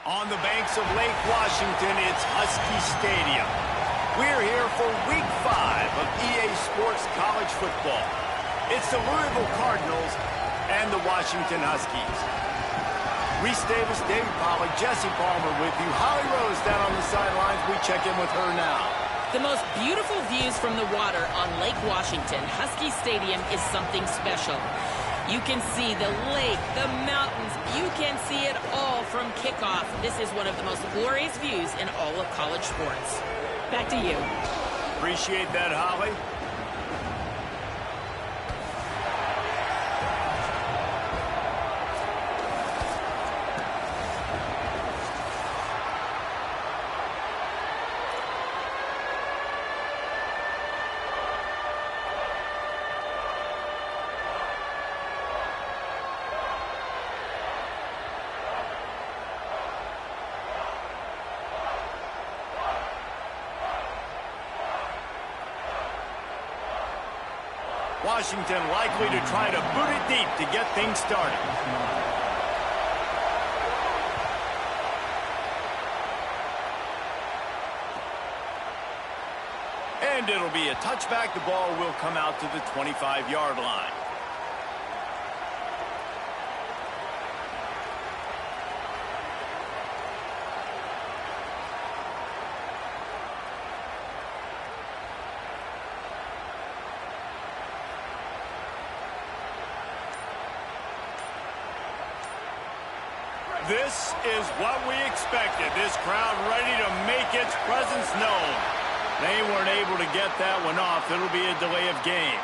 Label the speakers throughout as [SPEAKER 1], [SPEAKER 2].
[SPEAKER 1] On the banks of Lake Washington, it's Husky Stadium. We're here for Week 5 of EA Sports College Football. It's the Louisville Cardinals and the Washington Huskies. Reese Davis, David Pollack, Jesse Palmer with you. Holly Rose down on the sidelines. We check in with her now.
[SPEAKER 2] The most beautiful views from the water on Lake Washington. Husky Stadium is something special. You can see the lake, the mountains. You can see it all from kickoff. This is one of the most glorious views in all of college sports. Back to you.
[SPEAKER 1] Appreciate that, Holly. Washington likely to try to boot it deep to get things started. And it'll be a touchback. The ball will come out to the 25-yard line. This is what we expected. This crowd ready to make its presence known. They weren't able to get that one off. It'll be a delay of game.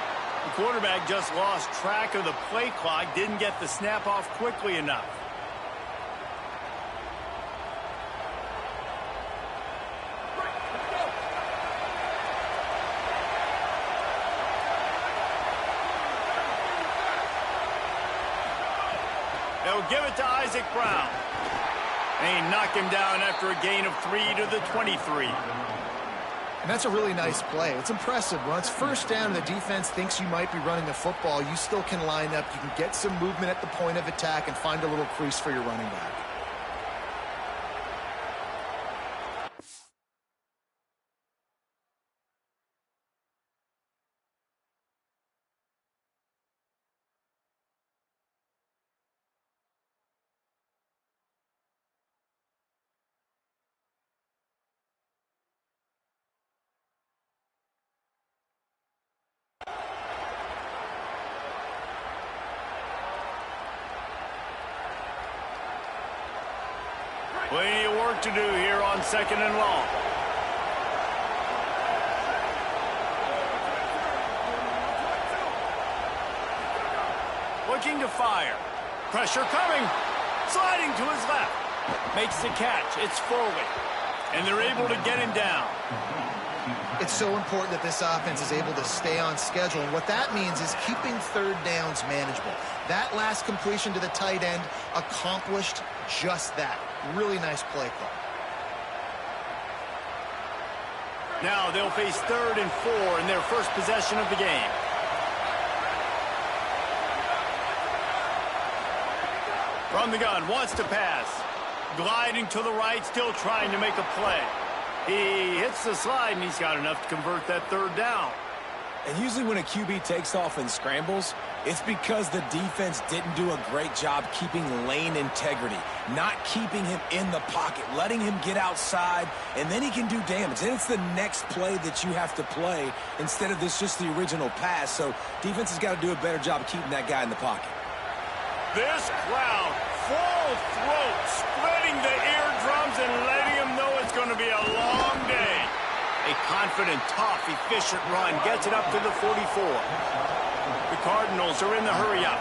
[SPEAKER 1] The quarterback just lost track of the play clock, didn't get the snap off quickly enough. They'll give it to Isaac Brown. They knock him down after a gain of 3 to the 23.
[SPEAKER 3] And that's a really nice play. It's impressive. When it's first down and the defense thinks you might be running the football, you still can line up. You can get some movement at the point of attack and find a little crease for your running back.
[SPEAKER 1] Plenty of work to do here on 2nd and long. Looking to fire. Pressure coming. Sliding to his left. Makes the catch. It's Foley. And they're able to get him down.
[SPEAKER 3] It's so important that this offense is able to stay on schedule. And what that means is keeping third downs manageable. That last completion to the tight end accomplished just that. Really nice play call.
[SPEAKER 1] Now they'll face 3rd and 4 in their first possession of the game. From the gun, wants to pass. Gliding to the right, still trying to make a play. He hits the slide, and he's got enough to convert that 3rd down.
[SPEAKER 4] And usually when a QB takes off and scrambles, it's because the defense didn't do a great job keeping lane integrity, not keeping him in the pocket, letting him get outside, and then he can do damage. And it's the next play that you have to play instead of just the original pass. So defense has got to do a better job of keeping that guy in the pocket.
[SPEAKER 1] This crowd, full throat, splitting the eardrums and letting him know it's going to be a long day. A confident, tough, efficient run gets it up to the 44. The Cardinals are in the hurry-up.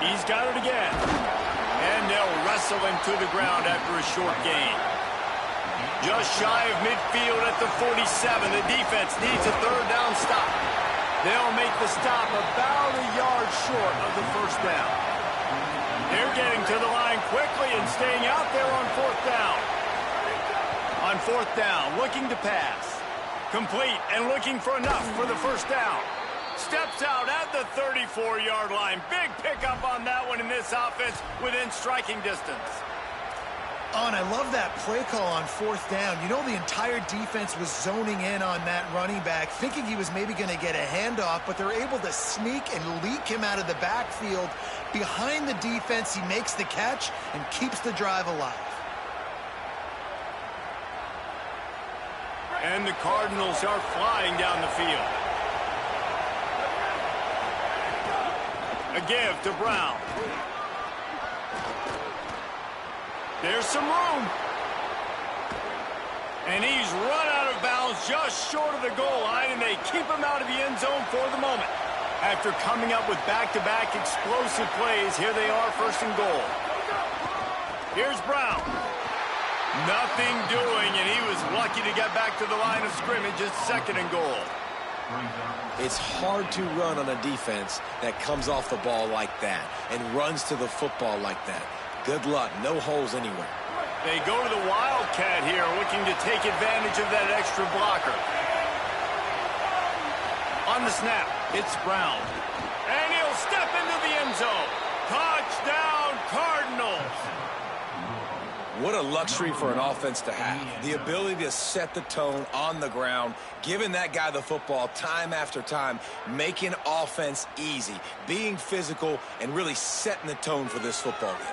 [SPEAKER 1] He's got it again. And they'll wrestle him to the ground after a short gain. Just shy of midfield at the 47. The defense needs a 3rd down stop. They'll make the stop about a yard short of the 1st down. They're getting to the line quickly and staying out there on 4th down. On 4th down, looking to pass. Complete and looking for enough for the 1st down. Steps out at the 34-yard line. Big pickup on that one in this offense within striking distance.
[SPEAKER 3] Oh, and I love that play call on 4th down. You know, the entire defense was zoning in on that running back, thinking he was maybe going to get a handoff, but they're able to sneak and leak him out of the backfield. Behind the defense, he makes the catch and keeps the drive alive.
[SPEAKER 1] And the Cardinals are flying down the field. A give to Brown. There's some room. And he's run out of bounds just short of the goal line, and they keep him out of the end zone for the moment. After coming up with back-to-back explosive plays, here they are, 1st and goal. Here's Brown. Nothing doing, and he was lucky to get back to the line of scrimmage at 2nd and goal.
[SPEAKER 4] It's hard to run on a defense that comes off the ball like that and runs to the football like that. Good luck. No holes anywhere.
[SPEAKER 1] They go to the Wildcat here, looking to take advantage of that extra blocker. On the snap, it's Brown. And he'll step into the end zone. Touchdown, Cardinals!
[SPEAKER 4] What a luxury for an offense to have. The ability to set the tone on the ground, giving that guy the football time after time, making offense easy, being physical, and really setting the tone for this football game.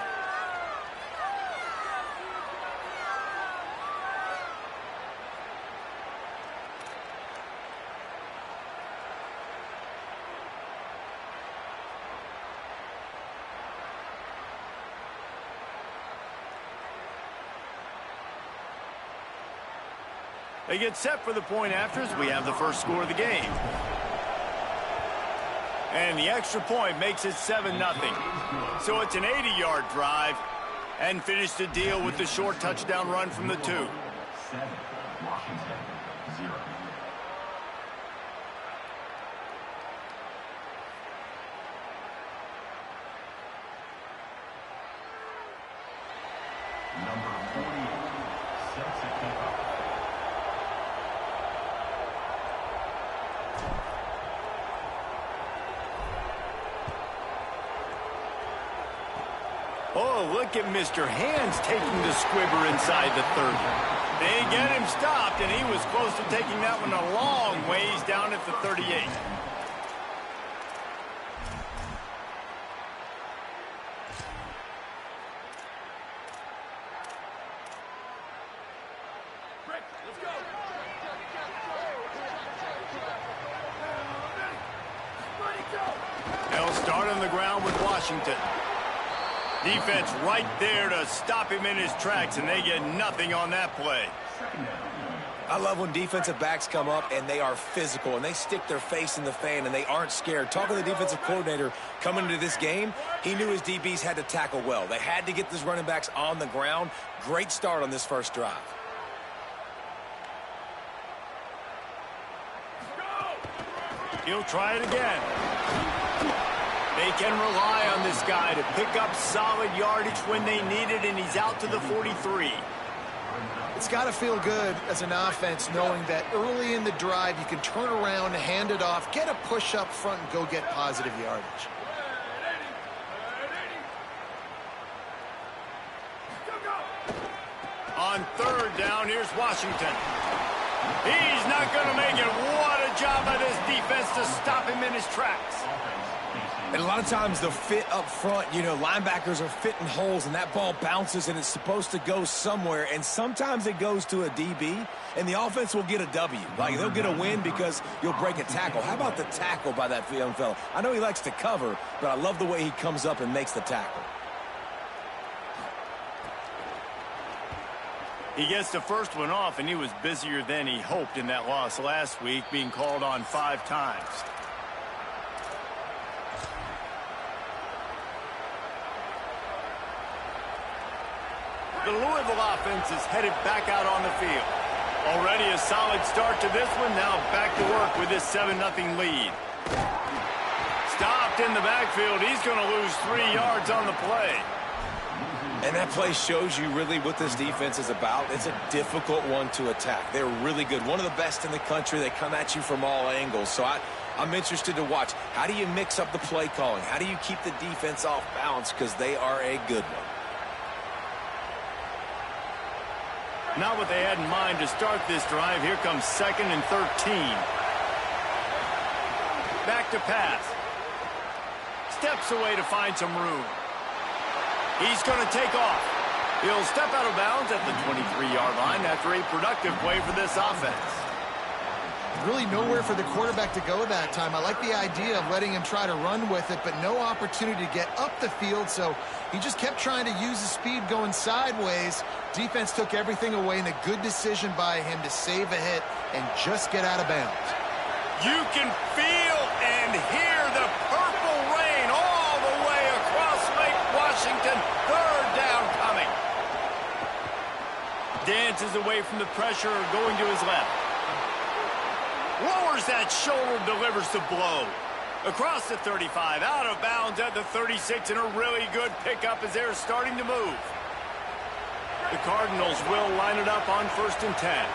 [SPEAKER 1] They get set for the point afters. We have the first score of the game. And the extra point makes it 7-0. So it's an 80-yard drive. And finish the deal with the short touchdown run from the 2.
[SPEAKER 5] 7, Washington, 0. Number 48 sets a kickoff.
[SPEAKER 1] Oh, look at Mr. Hands taking the squibber inside the 30. They get him stopped, and he was close to taking that one a long ways down at the 38. They'll start on the ground with Washington. Defense right there to stop him in his tracks, and they get nothing on that play.
[SPEAKER 4] I love when defensive backs come up and they are physical and they stick their face in the fan and they aren't scared. Talking to the defensive coordinator coming into this game, he knew his DBs had to tackle well. They had to get these running backs on the ground. Great start on this first drive.
[SPEAKER 1] He'll try it again. They can rely on this guy to pick up solid yardage when they need it, and he's out to the 43.
[SPEAKER 3] It's got to feel good as an offense knowing that early in the drive you can turn around, hand it off, get a push up front, and go get positive yardage.
[SPEAKER 1] On 3rd down, here's Washington. He's not going to make it. What a job by this defense to stop him in his tracks.
[SPEAKER 4] And a lot of times the fit up front, you know, linebackers are fitting holes and that ball bounces and it's supposed to go somewhere. And sometimes it goes to a DB and the offense will get a W. Like they'll get a win because you'll break a tackle. How about the tackle by that young fella? I know he likes to cover, but I love the way he comes up and makes the tackle.
[SPEAKER 1] He gets the first one off, and he was busier than he hoped in that loss last week, being called on 5 times. The Louisville offense is headed back out on the field. Already a solid start to this one. Now back to work with this 7-0 lead. Stopped in the backfield. He's going to lose 3 yards on the play.
[SPEAKER 4] And that play shows you really what this defense is about. It's a difficult one to attack. They're really good. One of the best in the country. They come at you from all angles. So I'm interested to watch. How do you mix up the play calling? How do you keep the defense off balance? Because they are a good one.
[SPEAKER 1] Not what they had in mind to start this drive. Here comes 2nd and 13. Back to pass. Steps away to find some room. He's going to take off. He'll step out of bounds at the 23-yard line after a productive play for this offense.
[SPEAKER 3] Really nowhere for the quarterback to go that time. I like the idea of letting him try to run with it, but no opportunity to get up the field, so he just kept trying to use his speed going sideways. Defense took everything away, and a good decision by him to save a hit and just get out of bounds.
[SPEAKER 1] You can feel and hear the purple rain all the way across Lake Washington. 3rd down coming. Dances away from the pressure, going to his left. Lowers that shoulder, delivers the blow. Across the 35, out of bounds at the 36, and a really good pickup as they're starting to move. The Cardinals will line it up on 1st and 10.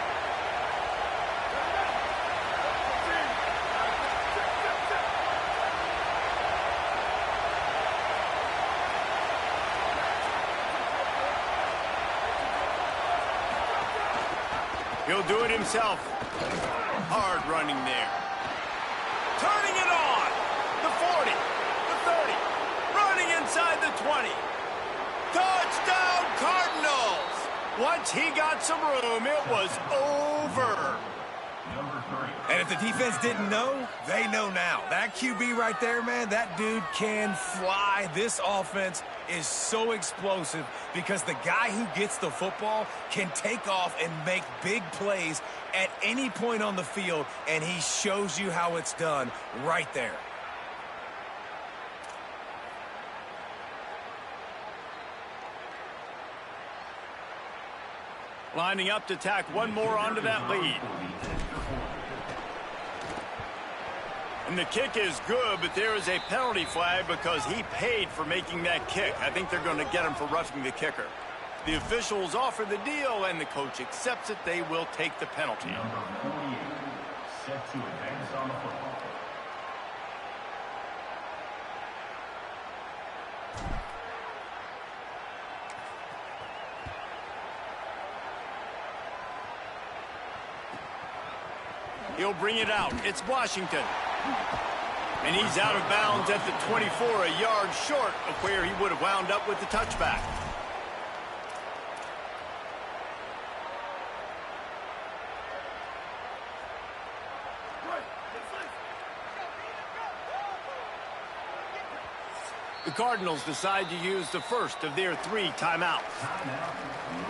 [SPEAKER 1] He'll do it himself. Hard running there. Turning it on. The 40, the 30, running inside the 20. Touchdown Cardinals! Once he got some room, it was over.
[SPEAKER 4] And if the defense didn't know, they know now. That QB right there, man, that dude can fly. This offense is so explosive because the guy who gets the football can take off and make big plays at any point on the field, and he shows you how it's done right there.
[SPEAKER 1] Lining up to tack one more onto that lead. And the kick is good, but there is a penalty flag because he paid for making that kick. I think they're going to get him for roughing the kicker. The officials offer the deal, and the coach accepts it. They will take the penalty.
[SPEAKER 5] Number 48, set to advance on the football.
[SPEAKER 1] He'll bring it out. It's Washington. And he's out of bounds at the 24, a yard short of where he would have wound up with the touchback. The Cardinals decide to use the first of their 3 timeouts.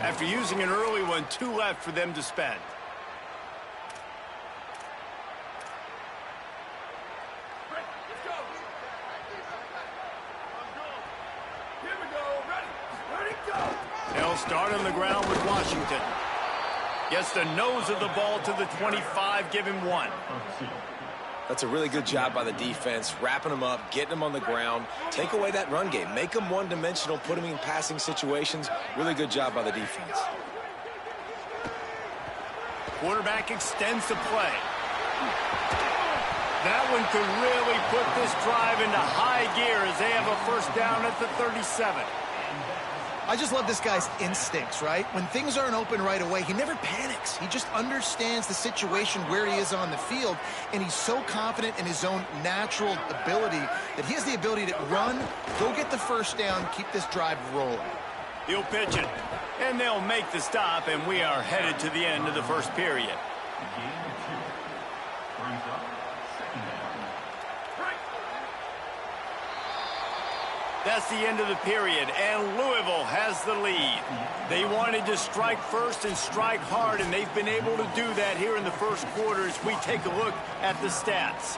[SPEAKER 1] After using an early one, 2 left for them to spend. They'll start on the ground with Washington. Gets the nose of the ball to the 25, give him 1.
[SPEAKER 4] That's a really good job by the defense, wrapping them up, getting them on the ground. Take away that run game. Make them one-dimensional, put them in passing situations. Really good job by the defense.
[SPEAKER 1] Quarterback extends the play. That one could really put this drive into high gear as they have a first down at the 37.
[SPEAKER 3] I just love this guy's instincts, right? When things aren't open right away, he never panics. He just understands the situation where he is on the field, and he's so confident in his own natural ability that he has the ability to run, go get the first down, keep this drive rolling.
[SPEAKER 1] He'll pitch it, and they'll make the stop, and we are headed to the end of the first period.
[SPEAKER 5] Gain of 2. Brings up 2nd down.
[SPEAKER 1] That's the end of the period, and Louisville has the lead. They wanted to strike first and strike hard, and they've been able to do that here in the first quarter as we take a look at the stats.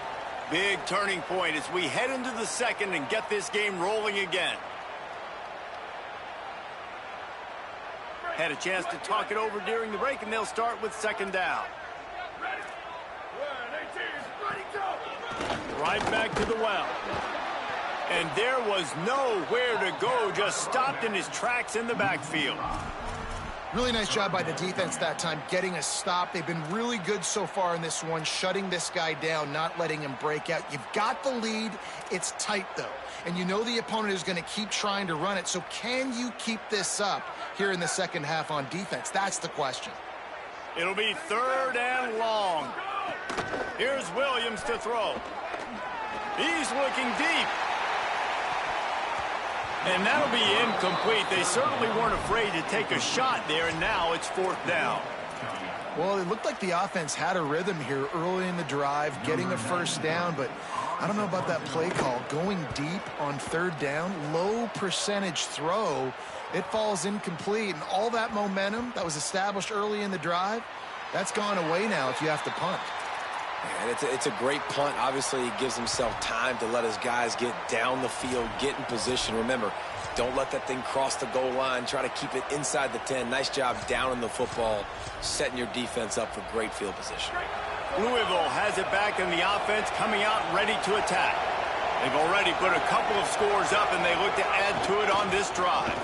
[SPEAKER 1] Big turning point as we head into the second and get this game rolling again. Had a chance to talk it over during the break, and they'll start with 2nd down. Right back to the well. And there was nowhere to go, just stopped in his tracks in the backfield.
[SPEAKER 3] Really nice job by the defense that time, getting a stop. They've been really good so far in this one, shutting this guy down, not letting him break out. You've got the lead. It's tight, though. And you know the opponent is going to keep trying to run it. So can you keep this up here in the second half on defense? That's the question.
[SPEAKER 1] It'll be 3rd and long. Here's Williams to throw. He's looking deep. And that'll be incomplete. They certainly weren't afraid to take a shot there, and now it's 4th down.
[SPEAKER 3] Well, it looked like the offense had a rhythm here early in the drive, getting a first down, but I don't know about that play call. Going deep on 3rd down, low percentage throw, it falls incomplete, and all that momentum that was established early in the drive, that's gone away now if you have to punt.
[SPEAKER 4] And it's a great punt. Obviously, he gives himself time to let his guys get down the field, get in position. Remember, don't let that thing cross the goal line. Try to keep it inside the 10. Nice job down in the football, setting your defense up for great field position.
[SPEAKER 1] Louisville has it back in the offense, coming out ready to attack. They've already put a couple of scores up, and they look to add to it on this drive.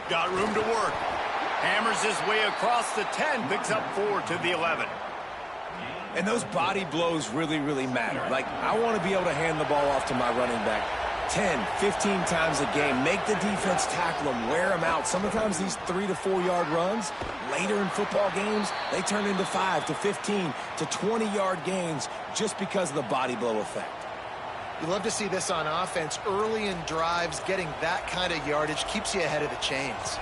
[SPEAKER 1] Got room to work. Hammers his way across the 10, picks up 4 to the 11.
[SPEAKER 4] And those body blows really, really matter. Like, I want to be able to hand the ball off to my running back 10, 15 times a game. Make the defense tackle them, wear them out. Sometimes these 3 to 4 yard runs, later in football games, they turn into 5 to 15 to 20-yard gains just because of the body blow effect.
[SPEAKER 3] You love to see this on offense. Early in drives, getting that kind of yardage keeps you ahead of the chains.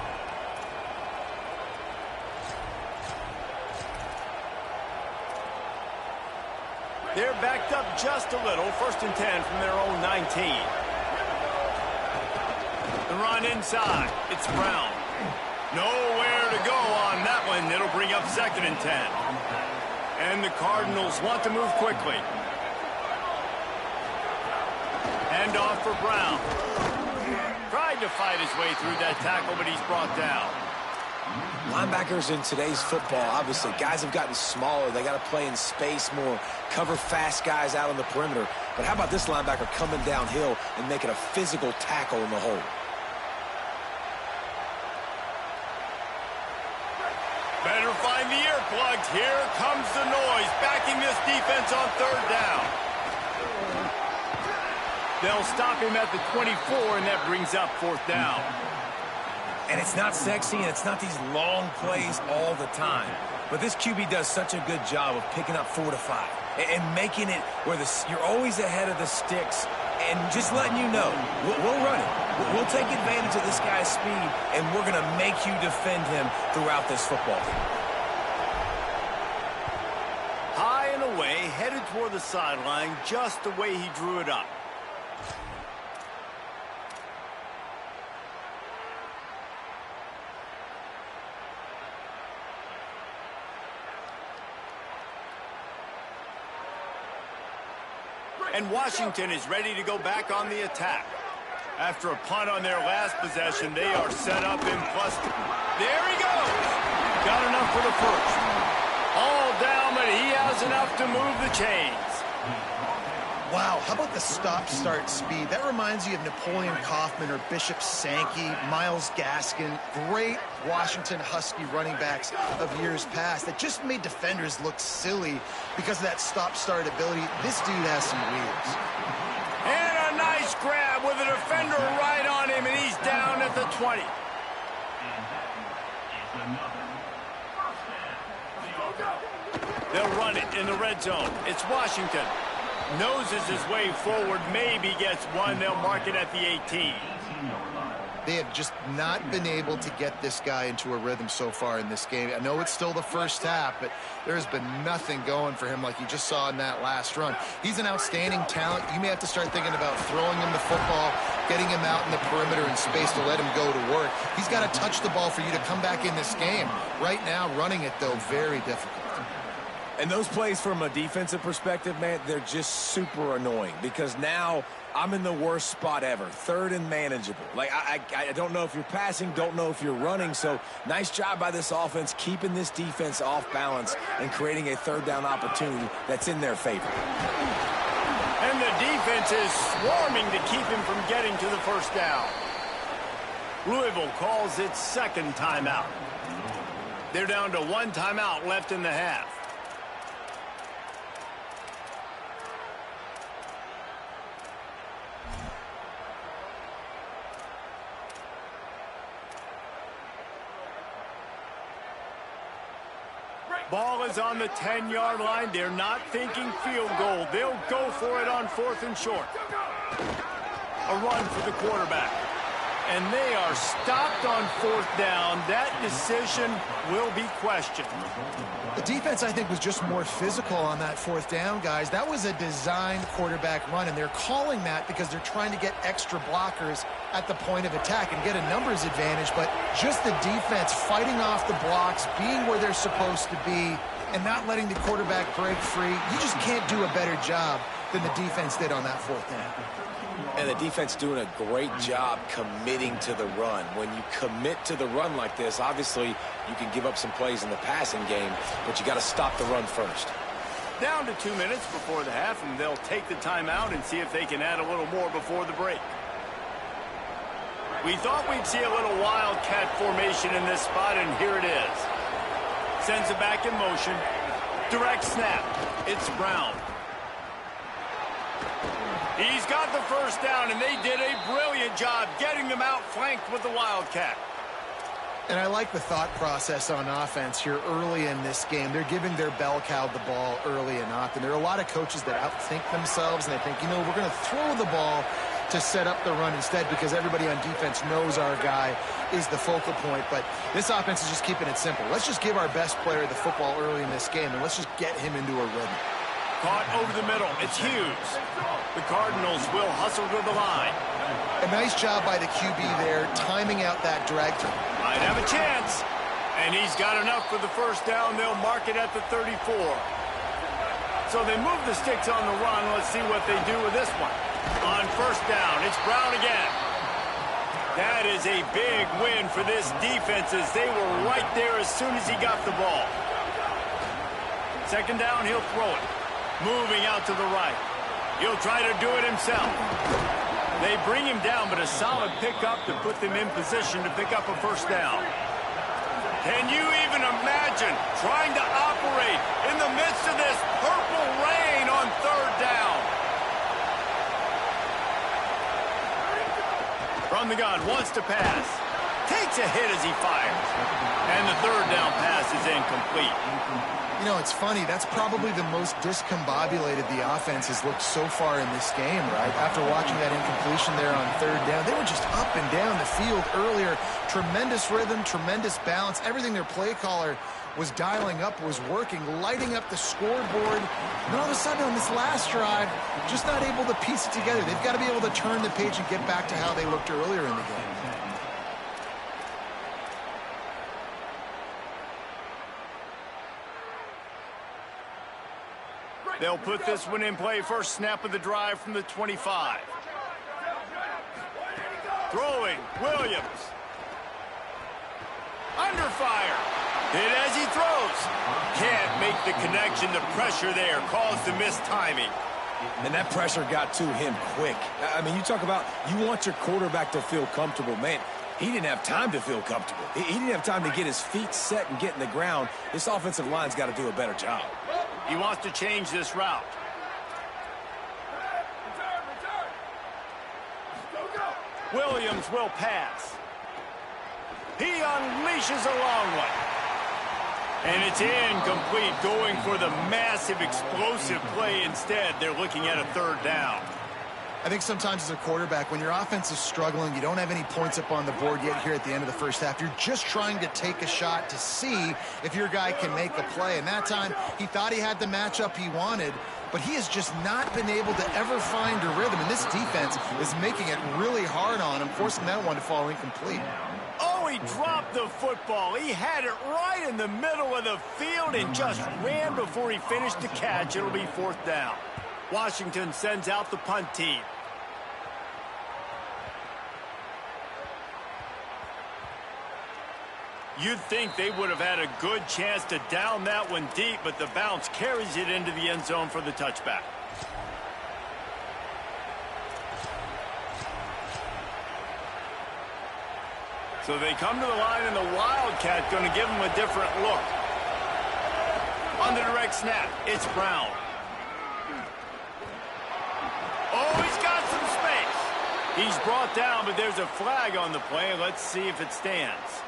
[SPEAKER 1] They're backed up just a little. 1st and 10 from their own 19. The run inside. It's Brown. Nowhere to go on that one. It'll bring up 2nd and 10. And the Cardinals want to move quickly. Hand off for Brown. Tried to fight his way through that tackle, but he's brought down.
[SPEAKER 4] Linebackers in today's football, obviously, guys have gotten smaller. They got to play in space more, cover fast guys out on the perimeter. But how about this linebacker coming downhill and making a physical tackle in the hole?
[SPEAKER 1] Better find the earplugs. Here comes the noise, backing this defense on 3rd down. They'll stop him at the 24, and that brings up 4th down.
[SPEAKER 4] And it's not sexy, and it's not these long plays all the time. But this QB does such a good job of picking up 4 to 5 and making it where you're always ahead of the sticks and just letting you know, we'll run it. We'll take advantage of this guy's speed, and we're going to make you defend him throughout this football game.
[SPEAKER 1] High and away, headed toward the sideline, just the way he drew it up. And Washington is ready to go back on the attack. After a punt on their last possession, they are set up in +2. There he goes. Got enough for the first. All down, but he has enough to move the chains.
[SPEAKER 3] Wow, how about the stop-start speed? That reminds you of Napoleon Kaufman or Bishop Sankey, Myles Gaskin, great Washington Husky running backs of years past that just made defenders look silly because of that stop-start ability. This dude has some wheels.
[SPEAKER 1] And a nice grab with a defender right on him, and he's down at the 20. They'll run it in the red zone. It's Washington. Noses his way forward, maybe gets one. They'll mark it at the 18.
[SPEAKER 3] They have just not been able to get this guy into a rhythm so far in this game. I know it's still the first half, but there has been nothing going for him like you just saw in that last run. He's an outstanding talent. You may have to start thinking about throwing him the football, getting him out in the perimeter in space to let him go to work. He's got to touch the ball for you to come back in this game. Right now, running it, though, very difficult.
[SPEAKER 4] And those plays from a defensive perspective, man, they're just super annoying because now I'm in the worst spot ever, 3rd and manageable. Like, I don't know if you're passing, don't know if you're running. So nice job by this offense keeping this defense off balance and creating a 3rd down opportunity that's in their favor.
[SPEAKER 1] And the defense is swarming to keep him from getting to the first down. Louisville calls its 2nd timeout. They're down to one timeout left in the half. Ball is on the 10-yard line. They're not thinking field goal. They'll go for it on 4th and short. A run for the quarterback. And they are stopped on 4th down. That decision will be questioned.
[SPEAKER 3] The defense, I think, was just more physical on that 4th down, guys. That was a designed quarterback run, and they're calling that because they're trying to get extra blockers at the point of attack and get a numbers advantage. But just the defense fighting off the blocks, being where they're supposed to be, and not letting the quarterback break free. You just can't do a better job than the defense did on that 4th down.
[SPEAKER 4] And the defense doing a great job committing to the run. When you commit to the run like this, obviously you can give up some plays in the passing game, but you got to stop the run first.
[SPEAKER 1] Down to 2 minutes before the half, and they'll take the timeout and see if they can add a little more before the break. We thought we'd see a little wildcat formation in this spot, and here it is. Sends it back in motion. Direct snap. It's Brown. He's got the first down, and they did a brilliant job getting them out flanked with the wildcat.
[SPEAKER 3] And I like the thought process on offense here early in this game. They're giving their bell cow the ball early and often. There are a lot of coaches that outthink themselves, and they think, you know, we're going to throw the ball to set up the run instead because everybody on defense knows our guy is the focal point. But this offense is just keeping it simple. Let's just give our best player the football early in this game, and let's just get him into a rhythm.
[SPEAKER 1] Caught over the middle. It's Hughes. The Cardinals will hustle to the line.
[SPEAKER 3] A nice job by the QB there, timing out that drag through.
[SPEAKER 1] Might have a chance. And he's got enough for the first down. They'll mark it at the 34. So they move the sticks on the run. Let's see what they do with this one. On first down, it's Brown again. That is a big win for this defense as they were right there as soon as he got the ball. Second down, he'll throw it. Moving out to the right. He'll try to do it himself. They bring him down, but a solid pickup to put them in position to pick up a first down. Can you even imagine trying to operate in the midst of this purple rain on third down? From the gun, wants to pass. Takes a hit as he fires. And the third down pass is incomplete.
[SPEAKER 3] You know, it's funny. That's probably the most discombobulated the offense has looked so far in this game, right? After watching that incompletion there on third down, they were just up and down the field earlier. Tremendous rhythm, tremendous balance. Everything their play caller was dialing up was working, lighting up the scoreboard. And all of a sudden on this last drive, just not able to piece it together. They've got to be able to turn the page and get back to how they looked earlier in the game.
[SPEAKER 1] They'll put this one in play. First snap of the drive from the 25. Throwing, Williams. Under fire. Hit as he throws. Can't make the connection. The pressure there caused the missed timing.
[SPEAKER 4] And that pressure got to him quick. I mean, you talk about you want your quarterback to feel comfortable. Man, he didn't have time to feel comfortable. He didn't have time to get his feet set and get in the ground. This offensive line's got to do a better job.
[SPEAKER 1] He wants to change this route. Williams will pass. He unleashes a long one. And it's incomplete, going for the massive explosive play instead. They're looking at a third down.
[SPEAKER 3] I think sometimes as a quarterback, when your offense is struggling, you don't have any points up on the board yet here at the end of the first half. You're just trying to take a shot to see if your guy can make a play. And that time, he thought he had the matchup he wanted, but he has just not been able to ever find a rhythm. And this defense is making it really hard on him, forcing that one to fall incomplete.
[SPEAKER 1] Oh, he dropped the football. He had it right in the middle of the field and just ran before he finished the catch. It'll be fourth down. Washington sends out the punt team. You'd think they would have had a good chance to down that one deep, but the bounce carries it into the end zone for the touchback. So they come to the line, and the Wildcat going to give them a different look. On the direct snap, it's Brown. Oh, he's got some space. He's brought down, but there's a flag on the play. Let's see if it stands.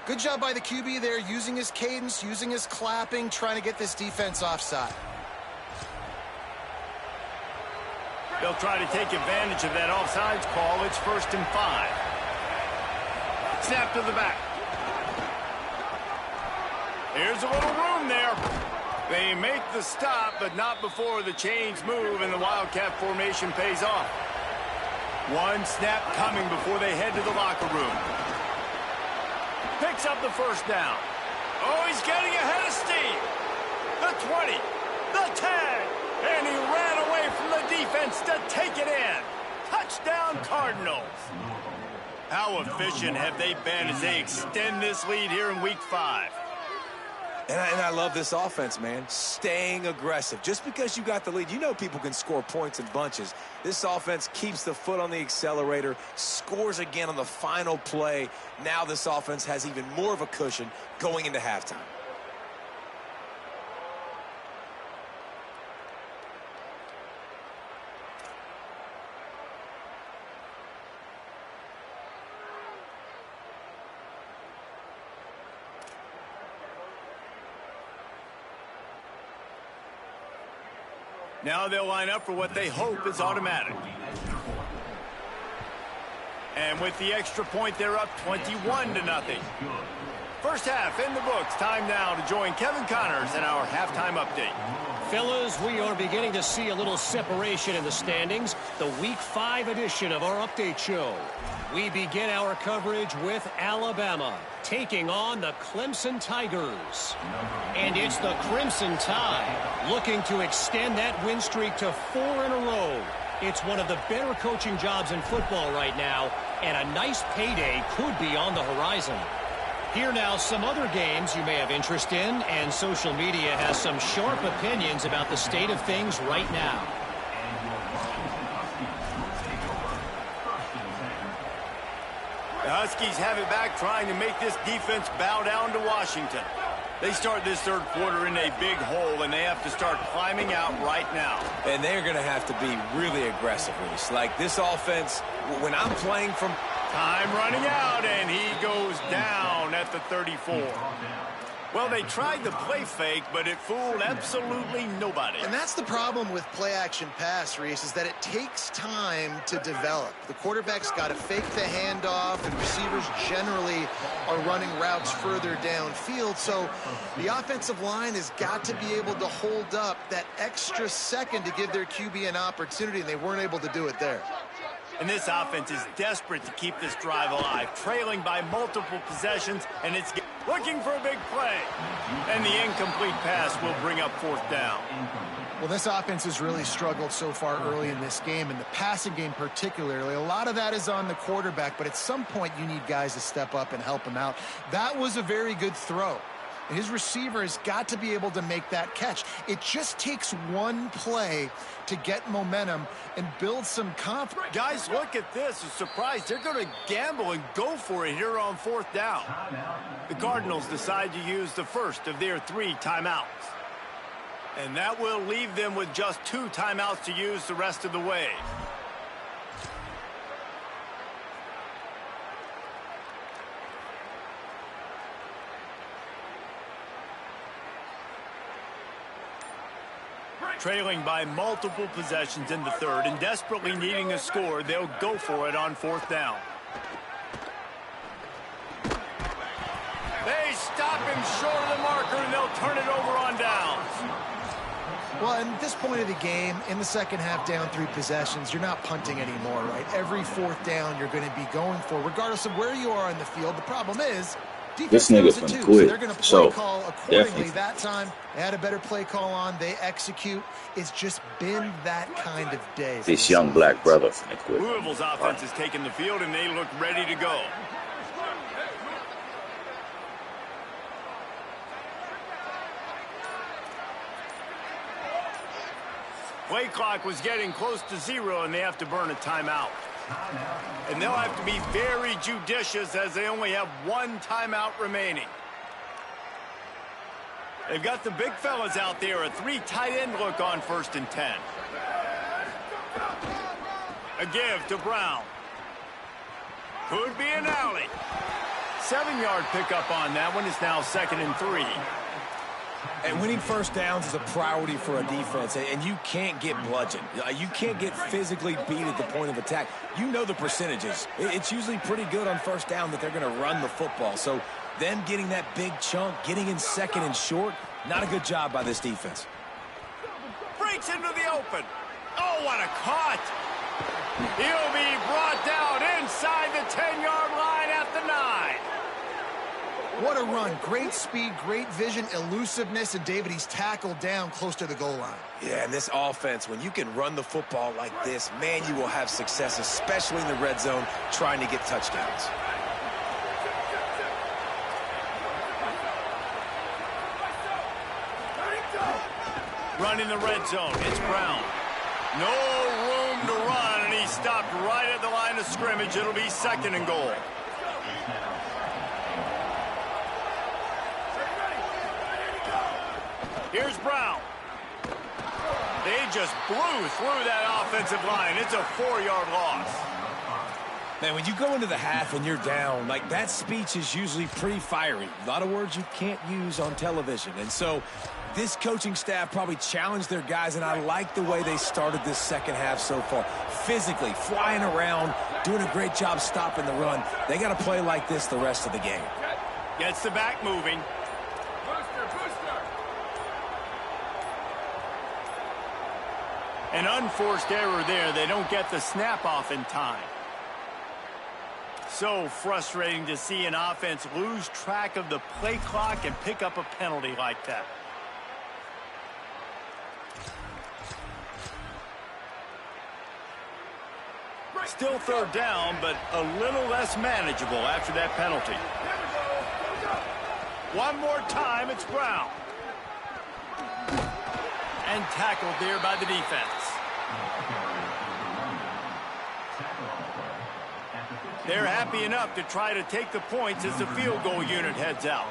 [SPEAKER 3] Good job by the QB there, using his cadence, using his clapping, trying to get this defense offside.
[SPEAKER 1] They'll try to take advantage of that offsides call. It's 1st and 5. Snap to the back. Here's a little room there. They make the stop, but not before the chains move and the Wildcat formation pays off. One snap coming before they head to the locker room. Picks up the 1st down. Oh, he's getting ahead of steam. The 20, the 10, and he ran away from the defense to take it in. Touchdown, Cardinals. How efficient have they been as they extend this lead here in Week 5?
[SPEAKER 4] And I love this offense, man. Staying aggressive. Just because you got the lead, you know people can score points in bunches. This offense keeps the foot on the accelerator, scores again on the final play. Now this offense has even more of a cushion going into halftime.
[SPEAKER 1] Now they'll line up for what they hope is automatic. And with the extra point, they're up 21-0. First half in the books. Time now to join Kevin Connors in our halftime update.
[SPEAKER 6] Fellas, we are beginning to see a little separation in the standings. The Week 5 edition of our update show. We begin our coverage with Alabama taking on the Clemson Tigers. And it's the Crimson Tide looking to extend that win streak to 4 in a row. It's one of the better coaching jobs in football right now, and a nice payday could be on the horizon. Here now, some other games you may have interest in, and social media has some sharp opinions about the state of things right now.
[SPEAKER 1] The Huskies have it back, trying to make this defense bow down to Washington. They start this 3rd quarter in a big hole, and they have to start climbing out right now.
[SPEAKER 4] And they're going to have to be really aggressive, Reese. Like this offense, when I'm playing from...
[SPEAKER 1] Time running out, and he goes down at the 34. Well, they tried the play fake, but it fooled absolutely nobody.
[SPEAKER 3] And that's the problem with play-action pass, Reese, is that it takes time to develop. The quarterback's got to fake the handoff, and receivers generally are running routes further downfield. So the offensive line has got to be able to hold up that extra second to give their QB an opportunity, and they weren't able to do it there.
[SPEAKER 1] And this offense is desperate to keep this drive alive, trailing by multiple possessions, and it's looking for a big play. And the incomplete pass will bring up 4th down.
[SPEAKER 3] Well, this offense has really struggled so far early in this game, and the passing game particularly. A lot of that is on the quarterback, but at some point you need guys to step up and help him out. That was a very good throw. His receiver has got to be able to make that catch. It just takes one play to get momentum and build some confidence.
[SPEAKER 1] Guys, look at this. A surprise. They're going to gamble and go for it here on 4th down. The Cardinals decide to use the first of their 3 timeouts. And that will leave them with just 2 timeouts to use the rest of the way. Trailing by multiple possessions in the 3rd and desperately needing a score, they'll go for it on 4th down. They stop him short of the marker, and they'll turn it over on downs.
[SPEAKER 3] Well, at this point of the game, in the second half, down 3 possessions, you're not punting anymore, right? Every 4th down you're going to be going for, regardless of where you are in the field. The problem is,
[SPEAKER 7] this nigga's gonna quit.
[SPEAKER 3] So they're going to play call accordingly. That time, they had a better play call on. They execute. It's just been that kind of day.
[SPEAKER 7] This young black brother finna quit.
[SPEAKER 1] Louisville's offense is taking the field, and they look ready to go. Play clock was getting close to 0, and they have to burn a timeout. And they'll have to be very judicious as they only have one timeout remaining. They've got the big fellas out there, a 3 tight end look on 1st and 10. A give to Brown. Could be an alley. 7-yard pickup on that one. It's now 2nd and 3.
[SPEAKER 4] And winning first downs is a priority for a defense, and you can't get bludgeoned. You can't get physically beat at the point of attack. You know the percentages. It's usually pretty good on first down that they're going to run the football. So them getting that big chunk, getting in 2nd and short, not a good job by this defense.
[SPEAKER 1] Breaks into the open. Oh, what a cut. He'll be brought down inside the 10-yard line at the 9.
[SPEAKER 3] What a run. Great speed, great vision, elusiveness, and David, he's tackled down close to the goal line.
[SPEAKER 4] Yeah, and this offense, when you can run the football like this, man, you will have success, especially in the red zone, trying to get touchdowns.
[SPEAKER 1] Running the red zone, it's Brown. No room to run, and he stopped right at the line of scrimmage. It'll be 2nd and goal. Here's Brown. They just blew through that offensive line. It's a 4-yard loss.
[SPEAKER 4] Man, when you go into the half and you're down, like, that speech is usually pretty fiery. A lot of words you can't use on television. And so this coaching staff probably challenged their guys, and I like the way they started this second half so far. Physically, flying around, doing a great job stopping the run. They got to play like this the rest of the game.
[SPEAKER 1] Gets the back moving. An unforced error there. They don't get the snap off in time. So frustrating to see an offense lose track of the play clock and pick up a penalty like that. Still 3rd down, but a little less manageable after that penalty. One more time, it's Brown. And tackled there by the defense. They're happy enough to try to take the points as the field goal unit heads out.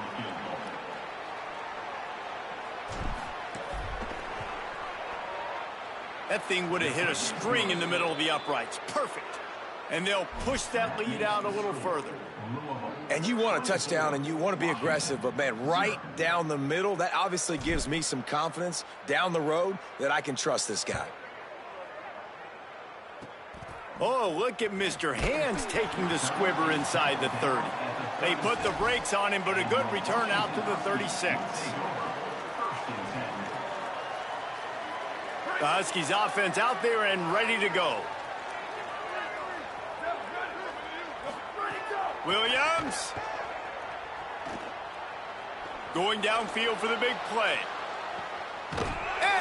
[SPEAKER 1] That thing would have hit a string in the middle of the uprights. Perfect. And they'll push that lead out a little further.
[SPEAKER 4] And you want a touchdown and you want to be aggressive, but, man, right down the middle, that obviously gives me some confidence down the road that I can trust this guy.
[SPEAKER 1] Oh, look at Mr. Hands taking the squibber inside the 30. They put the brakes on him, but a good return out to the 36. The Huskies offense out there and ready to go. Williams. Going downfield for the big play.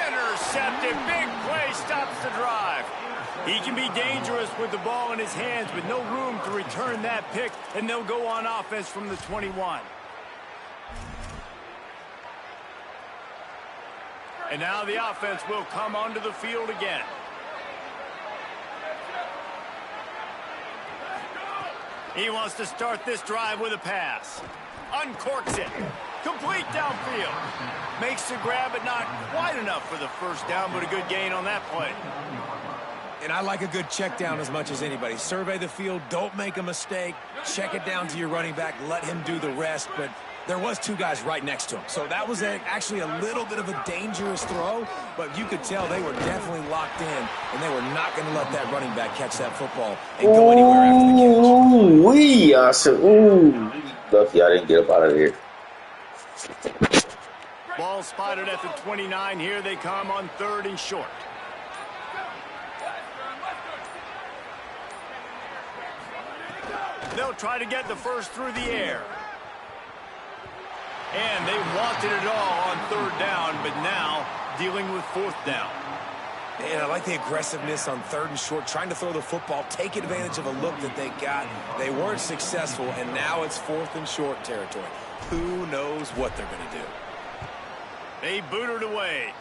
[SPEAKER 1] Intercepted. Big play stops the drive. He can be dangerous with the ball in his hands, but no room to return that pick, and they'll go on offense from the 21. And now the offense will come onto the field again. He wants to start this drive with a pass. Uncorks it. Complete downfield. Makes the grab, but not quite enough for the first down, but a good gain on that play.
[SPEAKER 4] And I like a good check down as much as anybody. Survey the field, don't make a mistake, check it down to your running back, let him do the rest. But there was 2 guys right next to him. So that was actually a little bit of a dangerous throw, but you could tell they were definitely locked in, and they were not going to let that running back catch that football and go anywhere after the catch.
[SPEAKER 7] I said, ooh. Lucky I didn't get up out of here.
[SPEAKER 1] Ball spotted at the 29. Here they come on 3rd and short. They'll try to get the first through the air. And they wanted it all on 3rd down, but now dealing with 4th down.
[SPEAKER 4] And I like the aggressiveness on 3rd and short, trying to throw the football, take advantage of a look that they got. They weren't successful, and now it's 4th and short territory. Who knows what they're going to do?
[SPEAKER 1] They boot it away.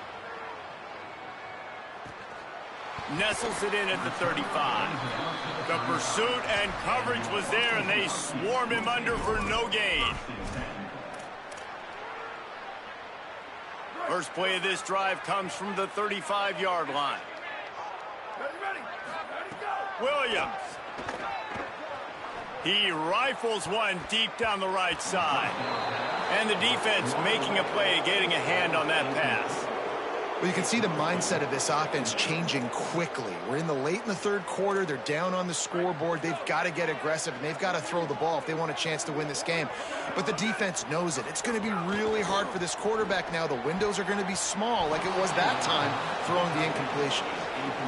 [SPEAKER 1] nestles it in at the 35. The pursuit and coverage was there, and they swarm him under for no gain. First play of this drive comes from the 35-yard line. Williams. He rifles one deep down the right side. And the defense making a play, getting a hand on that pass.
[SPEAKER 3] Well, you can see the mindset of this offense changing quickly. We're late in the third quarter. They're down on the scoreboard. They've got to get aggressive, and they've got to throw the ball if they want a chance to win this game. But the defense knows it. It's going to be really hard for this quarterback now. The windows are going to be small like it was that time throwing the incompletion.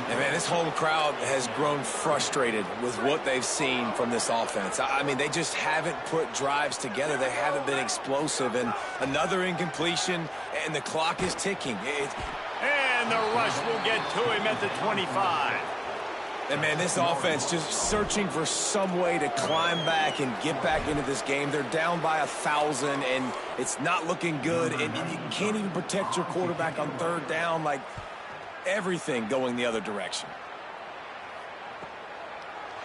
[SPEAKER 4] And man, this whole crowd has grown frustrated with what they've seen from this offense. I mean, they just haven't put drives together. They haven't been explosive. And another incompletion, and the clock is ticking.
[SPEAKER 1] And the rush will get to him at the 25.
[SPEAKER 4] And man, this offense just searching for some way to climb back and get back into this game. They're down by 1,000, and it's not looking good. And you can't even protect your quarterback on third down. Like, everything going the other direction.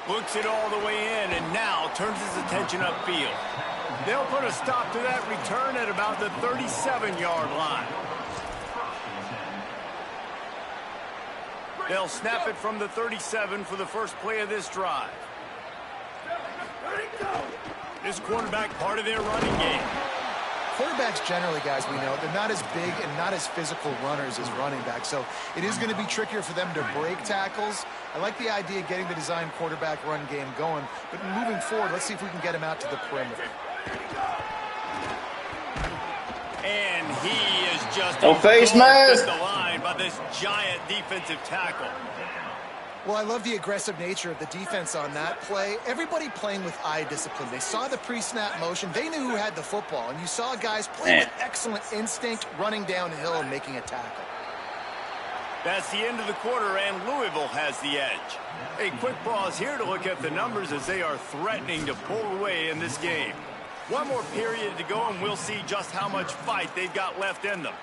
[SPEAKER 1] Looks it all the way in, and now turns his attention upfield. They'll put a stop to that return at about the 37-yard line. They'll snap it from the 37 for the first play of this drive. This quarterback part of their running game.
[SPEAKER 3] Quarterbacks generally, guys, we know, they're not as big and not as physical runners as running backs, so it is going to be trickier for them to break tackles. I like the idea of getting the design quarterback run game going, but moving forward, let's see if we can get him out to the perimeter.
[SPEAKER 1] And he is just
[SPEAKER 7] no face mask
[SPEAKER 1] the line by this giant defensive tackle.
[SPEAKER 3] Well, I love the aggressive nature of the defense on that play. Everybody playing with eye discipline. They saw the pre-snap motion. They knew who had the football. And you saw guys playing with excellent instinct, running downhill and making a tackle.
[SPEAKER 1] That's the end of the quarter, and Louisville has the edge. A quick pause here to look at the numbers as they are threatening to pull away in this game. One more period to go, and we'll see just how much fight they've got left in them.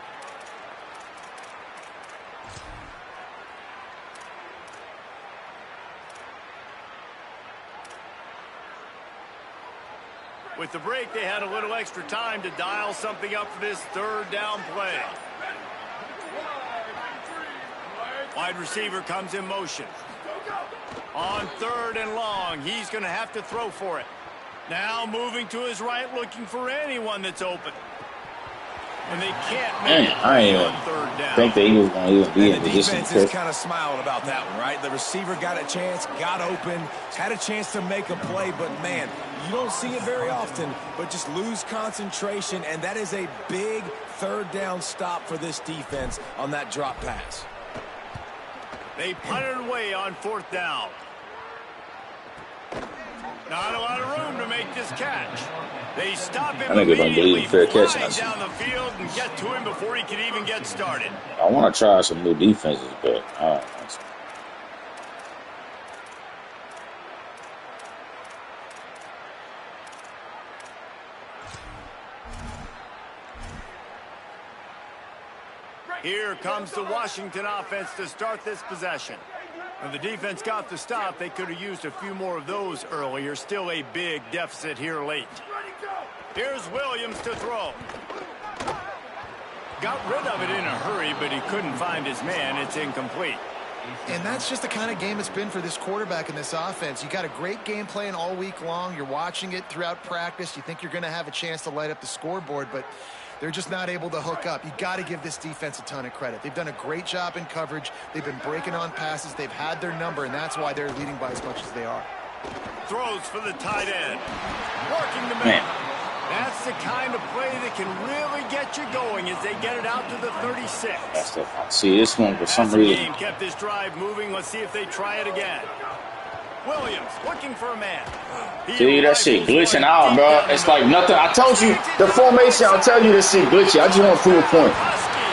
[SPEAKER 1] With the break, they had a little extra time to dial something up for this third down play. Wide receiver comes in motion. On third and long, he's going to have to throw for it. Now moving to his right, looking for anyone that's open. And they can't make it on third down.
[SPEAKER 7] I think the Eagles going to even be in
[SPEAKER 4] position. The defense is kind of
[SPEAKER 7] smiling
[SPEAKER 4] about that one, right? The receiver got a chance, got open, had a chance to make a play, but man, you don't see it very often, but just lose concentration, and that is a big third down stop for this defense on that drop pass.
[SPEAKER 1] They punted away on fourth down. Not a lot of room to make this catch. They stop him immediately, flying down the field and get to him before he can even get started.
[SPEAKER 7] I want to try some new defenses, but I don't think so.
[SPEAKER 1] Here comes the Washington offense to start this possession. When the defense got the stop, they could have used a few more of those earlier. Still a big deficit here late. Here's Williams to throw. Got rid of it in a hurry, but he couldn't find his man. It's incomplete.
[SPEAKER 3] And that's just the kind of game it's been for this quarterback in this offense. You got a great game plan all week long. You're watching it throughout practice. You think you're going to have a chance to light up the scoreboard, but they're just not able to hook up. You got to give this defense a ton of credit. They've done a great job in coverage. They've been breaking on passes. They've had their number, and that's why they're leading by as much as they are.
[SPEAKER 1] Throws for the tight end. Working the man. That's the kind of play that can really get you going as they get it out to the 36.
[SPEAKER 7] See, this one for some reason.
[SPEAKER 1] Game kept this drive moving. Let's see if they try it again. Williams looking for a man.
[SPEAKER 7] See, that shit glitching out, bro. It's like nothing. I told you, the formation, I'll tell you this shit glitchy. I just want to prove a point.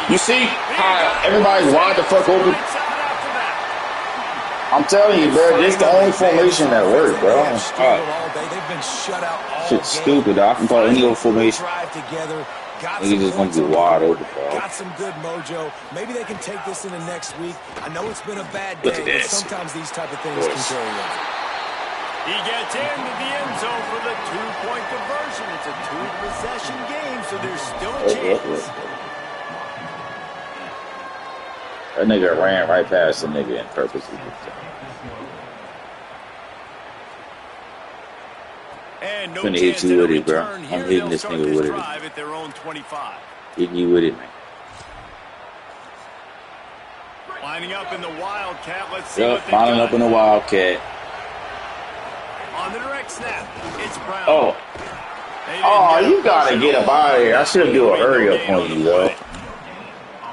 [SPEAKER 7] You see how everybody's wide the fuck open? I'm telling you, bro, this is the only formation that works, bro.
[SPEAKER 4] They've been shut out all
[SPEAKER 7] shit's stupid, dog. I can call any old formation.
[SPEAKER 4] Drive together, Got
[SPEAKER 7] He's just gonna be wide open, bro.
[SPEAKER 4] got some good mojo. Maybe they can take this into next week. I know it's been a bad
[SPEAKER 7] Look
[SPEAKER 4] day,
[SPEAKER 7] at
[SPEAKER 4] but
[SPEAKER 7] this.
[SPEAKER 4] sometimes these type of things can carry over.
[SPEAKER 1] He gets into the end zone for the two-point conversion. It's a two-possession game, so there's still a chance.
[SPEAKER 7] That nigga ran right past the nigga in purposely.
[SPEAKER 1] And no
[SPEAKER 7] Finna hit
[SPEAKER 1] chance
[SPEAKER 7] you
[SPEAKER 1] at a
[SPEAKER 7] with it, bro.
[SPEAKER 1] return
[SPEAKER 7] I'm
[SPEAKER 1] here.
[SPEAKER 7] hitting
[SPEAKER 1] They'll
[SPEAKER 7] this
[SPEAKER 1] start
[SPEAKER 7] nigga
[SPEAKER 1] this
[SPEAKER 7] with it.
[SPEAKER 1] drive at their own 25.
[SPEAKER 7] Hitting you with it, man.
[SPEAKER 1] Lining up in the Wildcat. Let's see
[SPEAKER 7] Yep,
[SPEAKER 1] what they
[SPEAKER 7] lining
[SPEAKER 1] got.
[SPEAKER 7] up in the Wildcat.
[SPEAKER 1] On the direct snap, it's Brown.
[SPEAKER 7] Oh.
[SPEAKER 1] They didn't
[SPEAKER 7] Oh,
[SPEAKER 1] get
[SPEAKER 7] you
[SPEAKER 1] a
[SPEAKER 7] gotta
[SPEAKER 1] push
[SPEAKER 7] get
[SPEAKER 1] at
[SPEAKER 7] up
[SPEAKER 1] all.
[SPEAKER 7] out of here. I should do a hurry up
[SPEAKER 1] Gain
[SPEAKER 7] on you,
[SPEAKER 1] the
[SPEAKER 7] though.
[SPEAKER 1] play.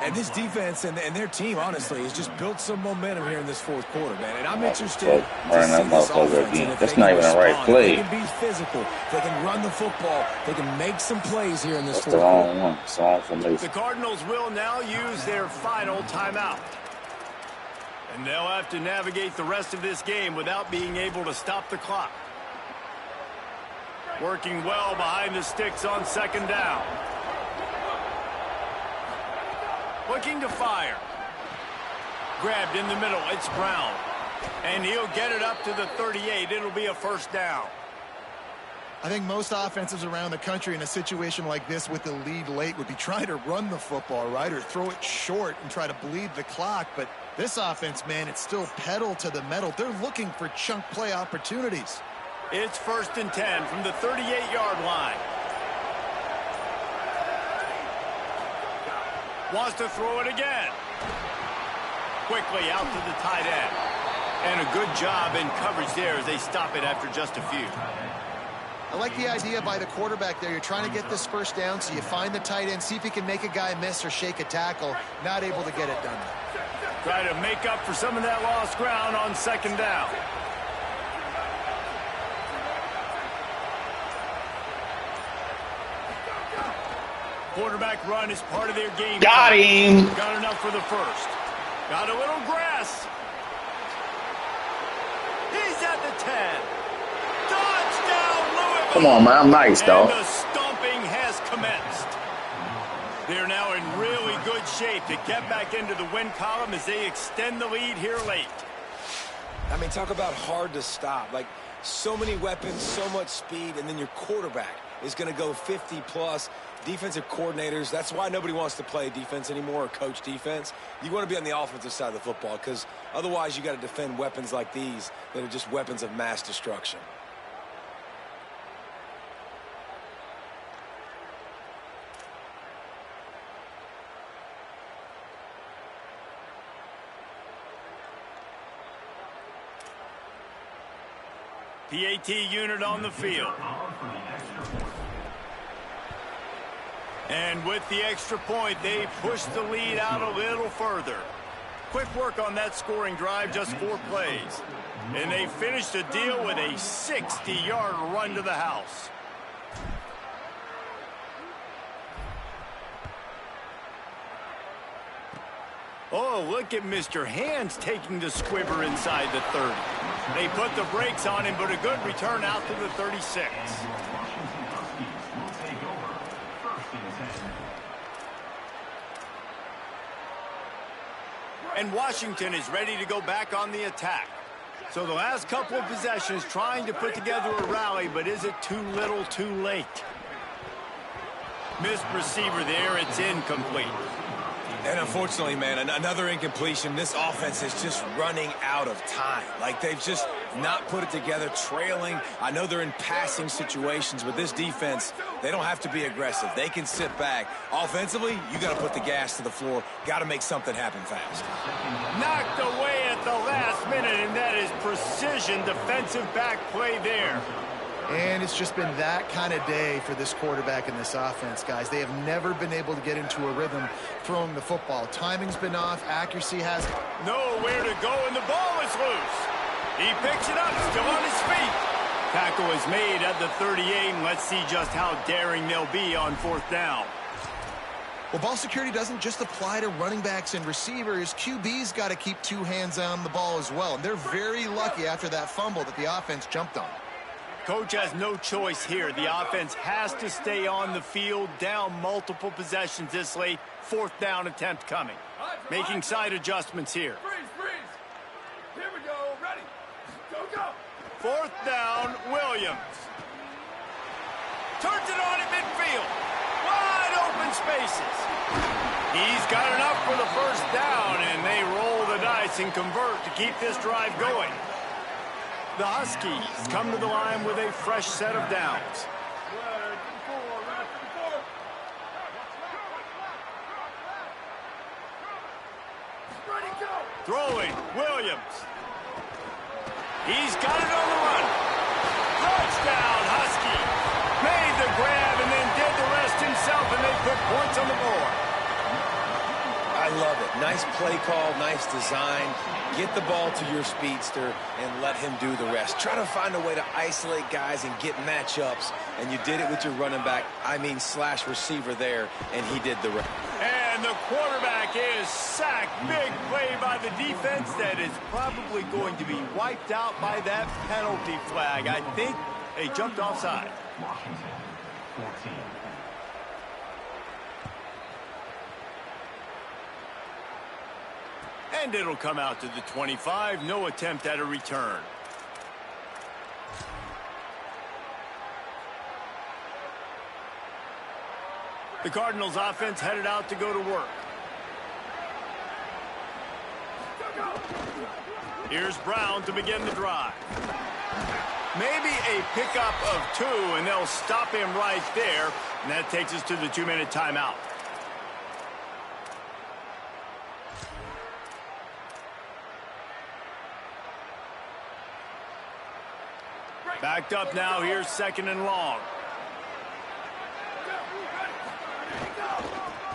[SPEAKER 4] And this defense and their team, honestly, has just built some momentum here in this fourth quarter, man. And I'm interested
[SPEAKER 7] Fuck,
[SPEAKER 4] to
[SPEAKER 7] running
[SPEAKER 4] see
[SPEAKER 7] that
[SPEAKER 4] this
[SPEAKER 7] motherfucker
[SPEAKER 4] offense.
[SPEAKER 7] again.
[SPEAKER 4] And if
[SPEAKER 7] That's
[SPEAKER 4] they
[SPEAKER 7] not
[SPEAKER 4] can
[SPEAKER 7] even the right
[SPEAKER 4] respond,
[SPEAKER 7] play.
[SPEAKER 4] They can be physical. They can run the football. They can make some plays here in this
[SPEAKER 7] That's the
[SPEAKER 4] fourth
[SPEAKER 7] wrong
[SPEAKER 4] quarter.
[SPEAKER 7] one. It's the wrong formation.
[SPEAKER 1] The Cardinals will now use their final timeout. And they'll have to navigate the rest of this game without being able to stop the clock. Working well behind the sticks on second down. Looking to fire. Grabbed in the middle. It's Brown. And he'll get it up to the 38. It'll be a first down.
[SPEAKER 3] I think most offenses around the country in a situation like this with the lead late would be trying to run the football, right, or throw it short and try to bleed the clock. But this offense, man, it's still pedal to the metal. They're looking for chunk play opportunities.
[SPEAKER 1] It's 1st and 10 from the 38-yard line. Wants to throw it again. Quickly out to the tight end. And a good job in coverage there as they stop it after just a few.
[SPEAKER 3] I like the idea by the quarterback there. You're trying to get this first down, so you find the tight end, see if he can make a guy miss or shake a tackle. Not able to get it done.
[SPEAKER 1] Try to make up for some of that lost ground on second down. Quarterback run is part of their game.
[SPEAKER 7] Got him.
[SPEAKER 1] Got enough for the first. Got a little grass. He's at the 10. Touchdown, Louisville.
[SPEAKER 7] Come on, man. I'm nice,
[SPEAKER 1] And
[SPEAKER 7] though.
[SPEAKER 1] the stomping has commenced. They're now in really good shape to get back into the win column as they extend the lead here late.
[SPEAKER 4] I mean, talk about hard to stop. Like, so many weapons, so much speed, and then your quarterback is going to go 50-plus. Defensive coordinators, that's why nobody wants to play defense anymore or coach defense. You want to be on the offensive side of the football because otherwise you got to defend weapons like these that are just weapons of mass destruction.
[SPEAKER 1] PAT unit on the field. And with the extra point, they push the lead out a little further. Quick work on that scoring drive, just 4 plays. And they finish the deal with a 60-yard run to the house. Oh, look at Mr. Hands taking the squibber inside the 30. They put the brakes on him, but a good return out to the 36. And Washington is ready to go back on the attack. So the last couple of possessions trying to put together a rally, but is it too little too late? Missed receiver there, it's incomplete.
[SPEAKER 4] And unfortunately, man, another incompletion. This offense is just running out of time. Like, they've just not put it together, trailing. I know they're in passing situations, but this defense, they don't have to be aggressive. They can sit back. Offensively, you got to put the gas to the floor. Got to make something happen fast.
[SPEAKER 1] Knocked away at the last minute, and that is precision defensive back play there.
[SPEAKER 3] And it's just been that kind of day for this quarterback and this offense, guys. They have never been able to get into a rhythm throwing the football. Timing's been off. Accuracy has
[SPEAKER 1] nowhere to go, and the ball is loose. He picks it up, still on his feet. Tackle is made at the 38, and let's see just how daring they'll be on 4th down.
[SPEAKER 3] Well, ball security doesn't just apply to running backs and receivers. QB's got to keep 2 hands on the ball as well. And they're very lucky after that fumble that the offense jumped on.
[SPEAKER 1] Coach has no choice here. The offense has to stay on the field, down multiple possessions this late. 4th down attempt coming. Making side adjustments here.
[SPEAKER 8] Freeze. Here we go. Ready. Go.
[SPEAKER 1] 4th down, Williams. Turns it on at midfield. Wide open spaces. He's got enough for the 1st down, and they roll the dice and convert to keep this drive going. The Huskies come to the line with a fresh set of downs. Throwing, Williams. He's got it on the run. Touchdown, Husky. Made the grab and then did the rest himself, and they put points on the board.
[SPEAKER 4] I love it. Nice play call, nice design. Get the ball to your speedster and let him do the rest. Try to find a way to isolate guys and get matchups, and you did it with your running back, slash receiver there, and he did the rest.
[SPEAKER 1] And the quarterback is sacked. Big play by the defense that is probably going to be wiped out by that penalty flag. I think they jumped offside.
[SPEAKER 5] Washington, 14.
[SPEAKER 1] And it'll come out to the 25. No attempt at a return. The Cardinals offense headed out to go to work. Here's Brown to begin the drive. Maybe a pickup of 2, and they'll stop him right there. And that takes us to the 2-minute timeout. Backed up now. Here's 2nd and long.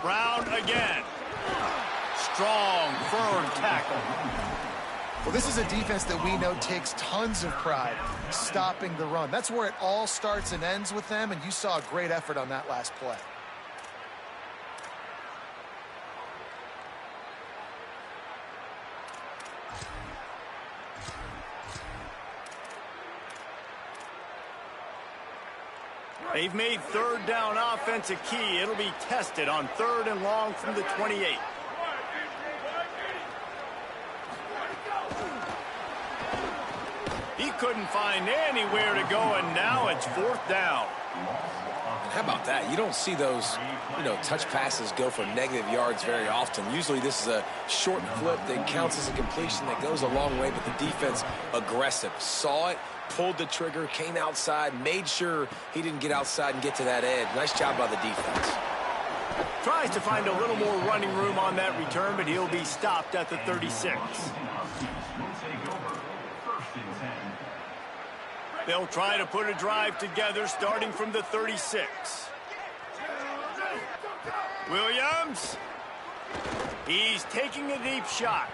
[SPEAKER 1] Brown again. Strong, firm tackle.
[SPEAKER 3] Well, this is a defense that we know takes tons of pride stopping the run. That's where it all starts and ends with them, and you saw a great effort on that last play.
[SPEAKER 1] They've made 3rd down offense a key. It'll be tested on 3rd and long from the 28. He couldn't find anywhere to go, and now it's 4th down.
[SPEAKER 4] How about that? You don't see those, touch passes go for negative yards very often. Usually this is a short clip that counts as a completion that goes a long way, but the defense aggressive. Saw it, pulled the trigger, came outside, made sure he didn't get outside and get to that edge. Nice job by the defense.
[SPEAKER 1] Tries to find a little more running room on that return, but he'll be stopped at the 36. They'll try to put a drive together starting from the 36. Williams. He's taking a deep shot.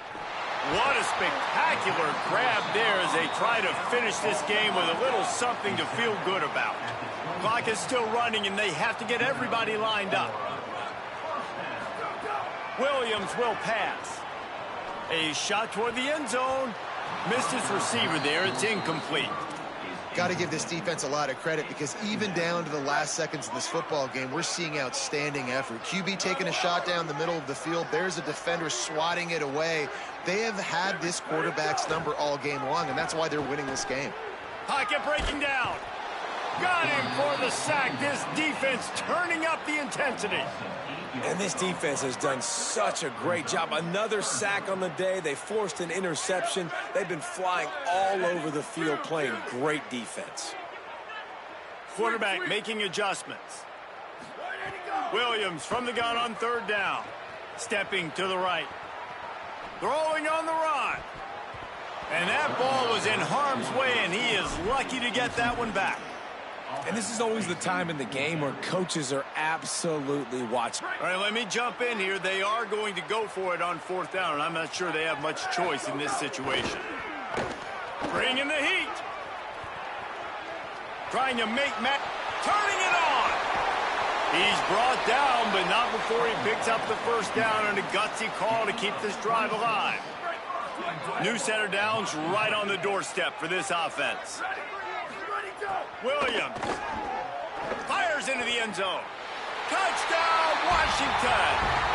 [SPEAKER 1] What a spectacular grab there as they try to finish this game with a little something to feel good about. Clock is still running, and they have to get everybody lined up. Williams will pass. A shot toward the end zone. Missed his receiver there. It's incomplete.
[SPEAKER 3] Got to give this defense a lot of credit because even down to the last seconds of this football game, we're seeing outstanding effort. QB taking a shot down the middle of the field. There's a defender swatting it away. They have had this quarterback's number all game long, and that's why they're winning this game.
[SPEAKER 1] Pocket breaking down. Got him for the sack. This defense turning up the intensity.
[SPEAKER 4] And this defense has done such a great job. Another sack on the day. They forced an interception. They've been flying all over the field playing great defense.
[SPEAKER 1] Quarterback making adjustments. Williams from the gun on 3rd down. Stepping to the right. Throwing on the run. And that ball was in harm's way, and he is lucky to get that one back.
[SPEAKER 4] And this is always the time in the game where coaches are absolutely watching.
[SPEAKER 1] All right, let me jump in here. They are going to go for it on 4th down, and I'm not sure they have much choice in this situation. Bringing the heat. Trying to make Matt. Turning it on. He's brought down, but not before he picks up the 1st down and a gutsy call to keep this drive alive. New set of downs right on the doorstep for this offense.
[SPEAKER 8] Ready, go!
[SPEAKER 1] Williams fires into the end zone. Touchdown, Washington.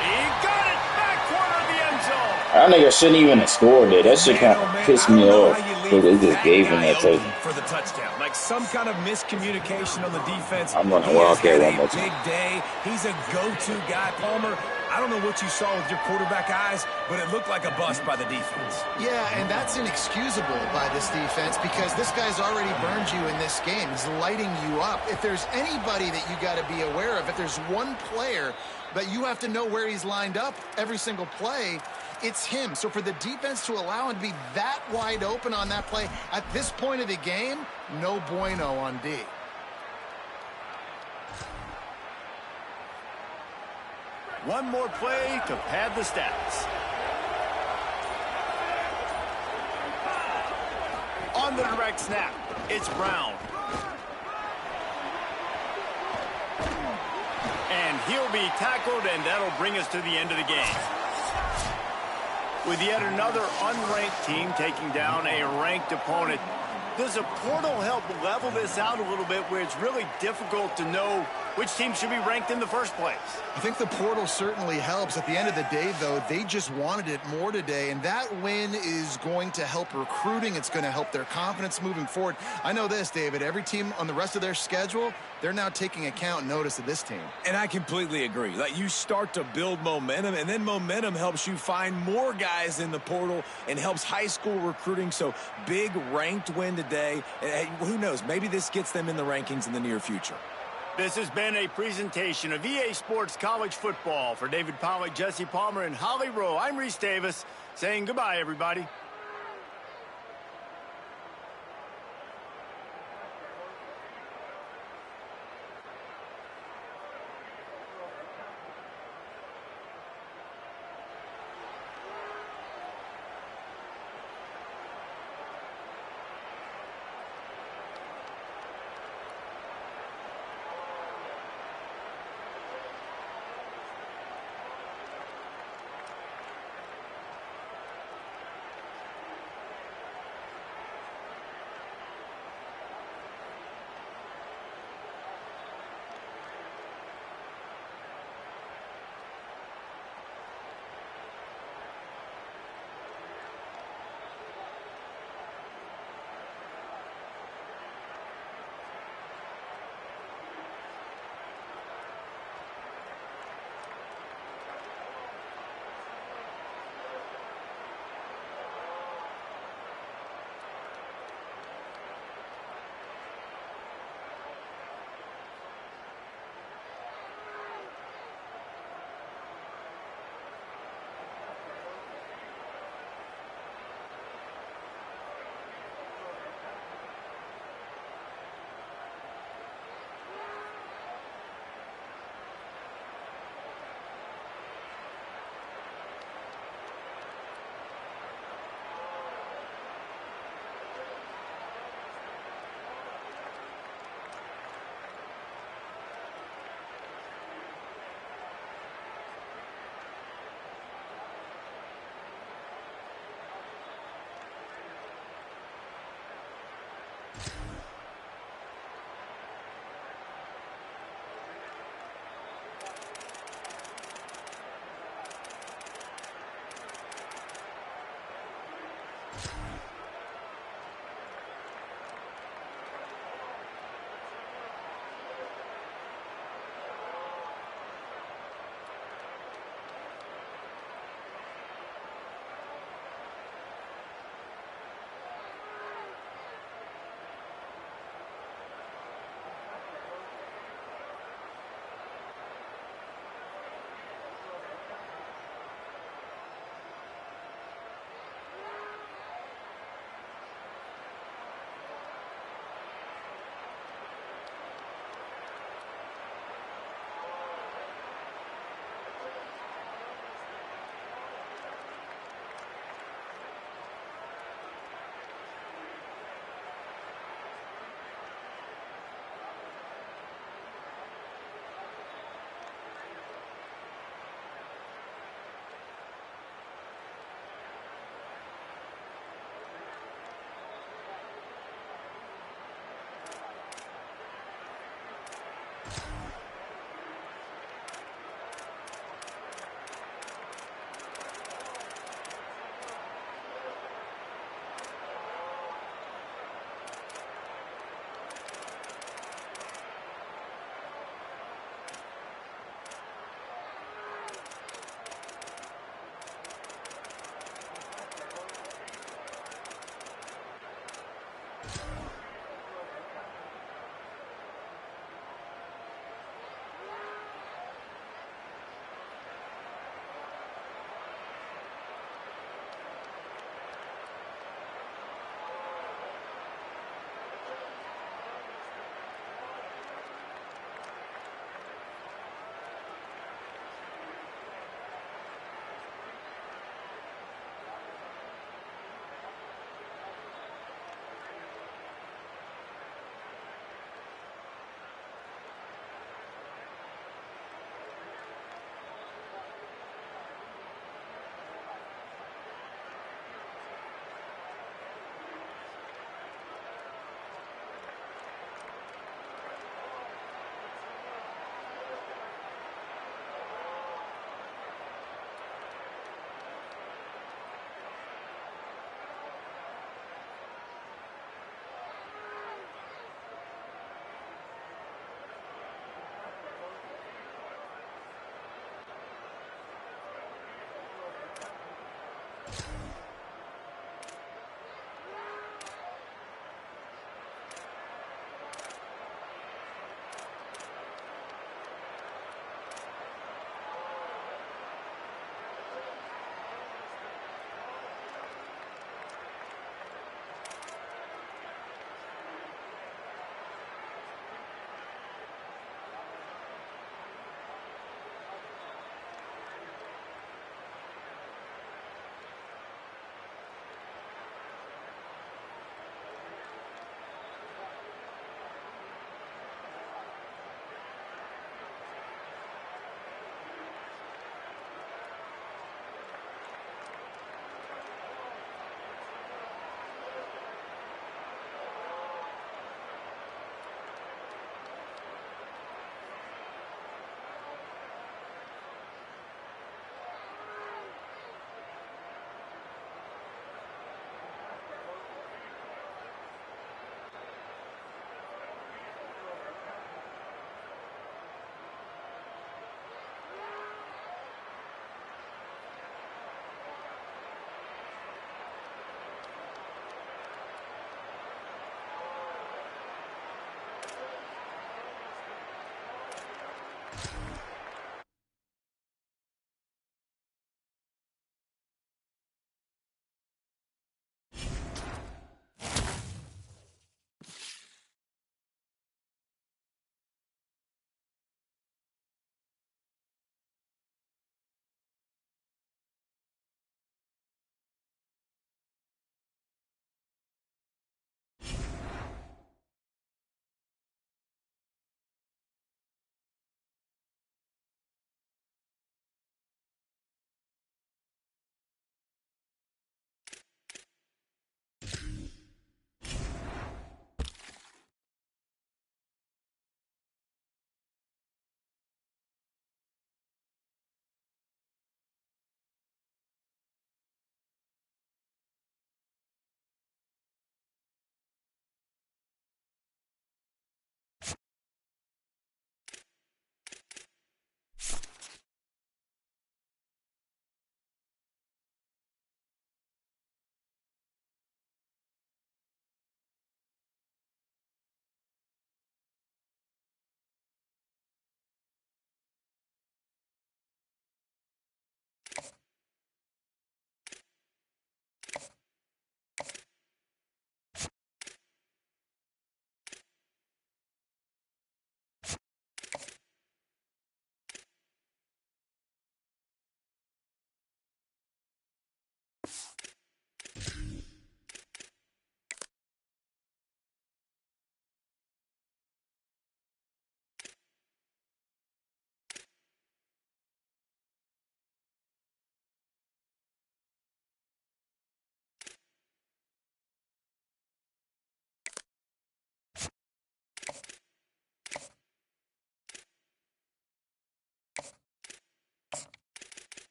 [SPEAKER 1] He got it back corner of the end zone.
[SPEAKER 7] That nigga shouldn't even have scored it. That shit kind of pissed me off. They just gave him that touchdown.
[SPEAKER 4] For the touchdown. Like some kind of miscommunication on the defense.
[SPEAKER 7] I'm running Wildcat one more time.
[SPEAKER 4] Big day. He's a go-to guy. Palmer, I don't know what you saw with your quarterback eyes, but it looked like a bust by the defense.
[SPEAKER 3] Yeah, and that's inexcusable by this defense because this guy's already burned you in this game. He's lighting you up. If there's anybody that you got to be aware of, if there's one player that you have to know where he's lined up every single play, it's him. So for the defense to allow him to be that wide open on that play at this point of the game, no bueno on D.
[SPEAKER 1] One more play to pad the stats. On the direct snap, it's Brown. And he'll be tackled, and that'll bring us to the end of the game. With yet another unranked team taking down a ranked opponent, does a portal help level this out a little bit where it's really difficult to know which team should be ranked in the first place?
[SPEAKER 3] I think the portal certainly helps. At the end of the day, though, they just wanted it more today, and that win is going to help recruiting. It's going to help their confidence moving forward. I know this, David, every team on the rest of their schedule, they're now taking account and notice of this team.
[SPEAKER 4] And I completely agree. Like, you start to build momentum, and then momentum helps you find more guys in the portal and helps high school recruiting. So big ranked win today. And who knows, maybe this gets them in the rankings in the near future.
[SPEAKER 1] This has been a presentation of EA Sports College Football. For David Pollack, Jesse Palmer, and Holly Rowe, I'm Reese Davis saying goodbye, everybody.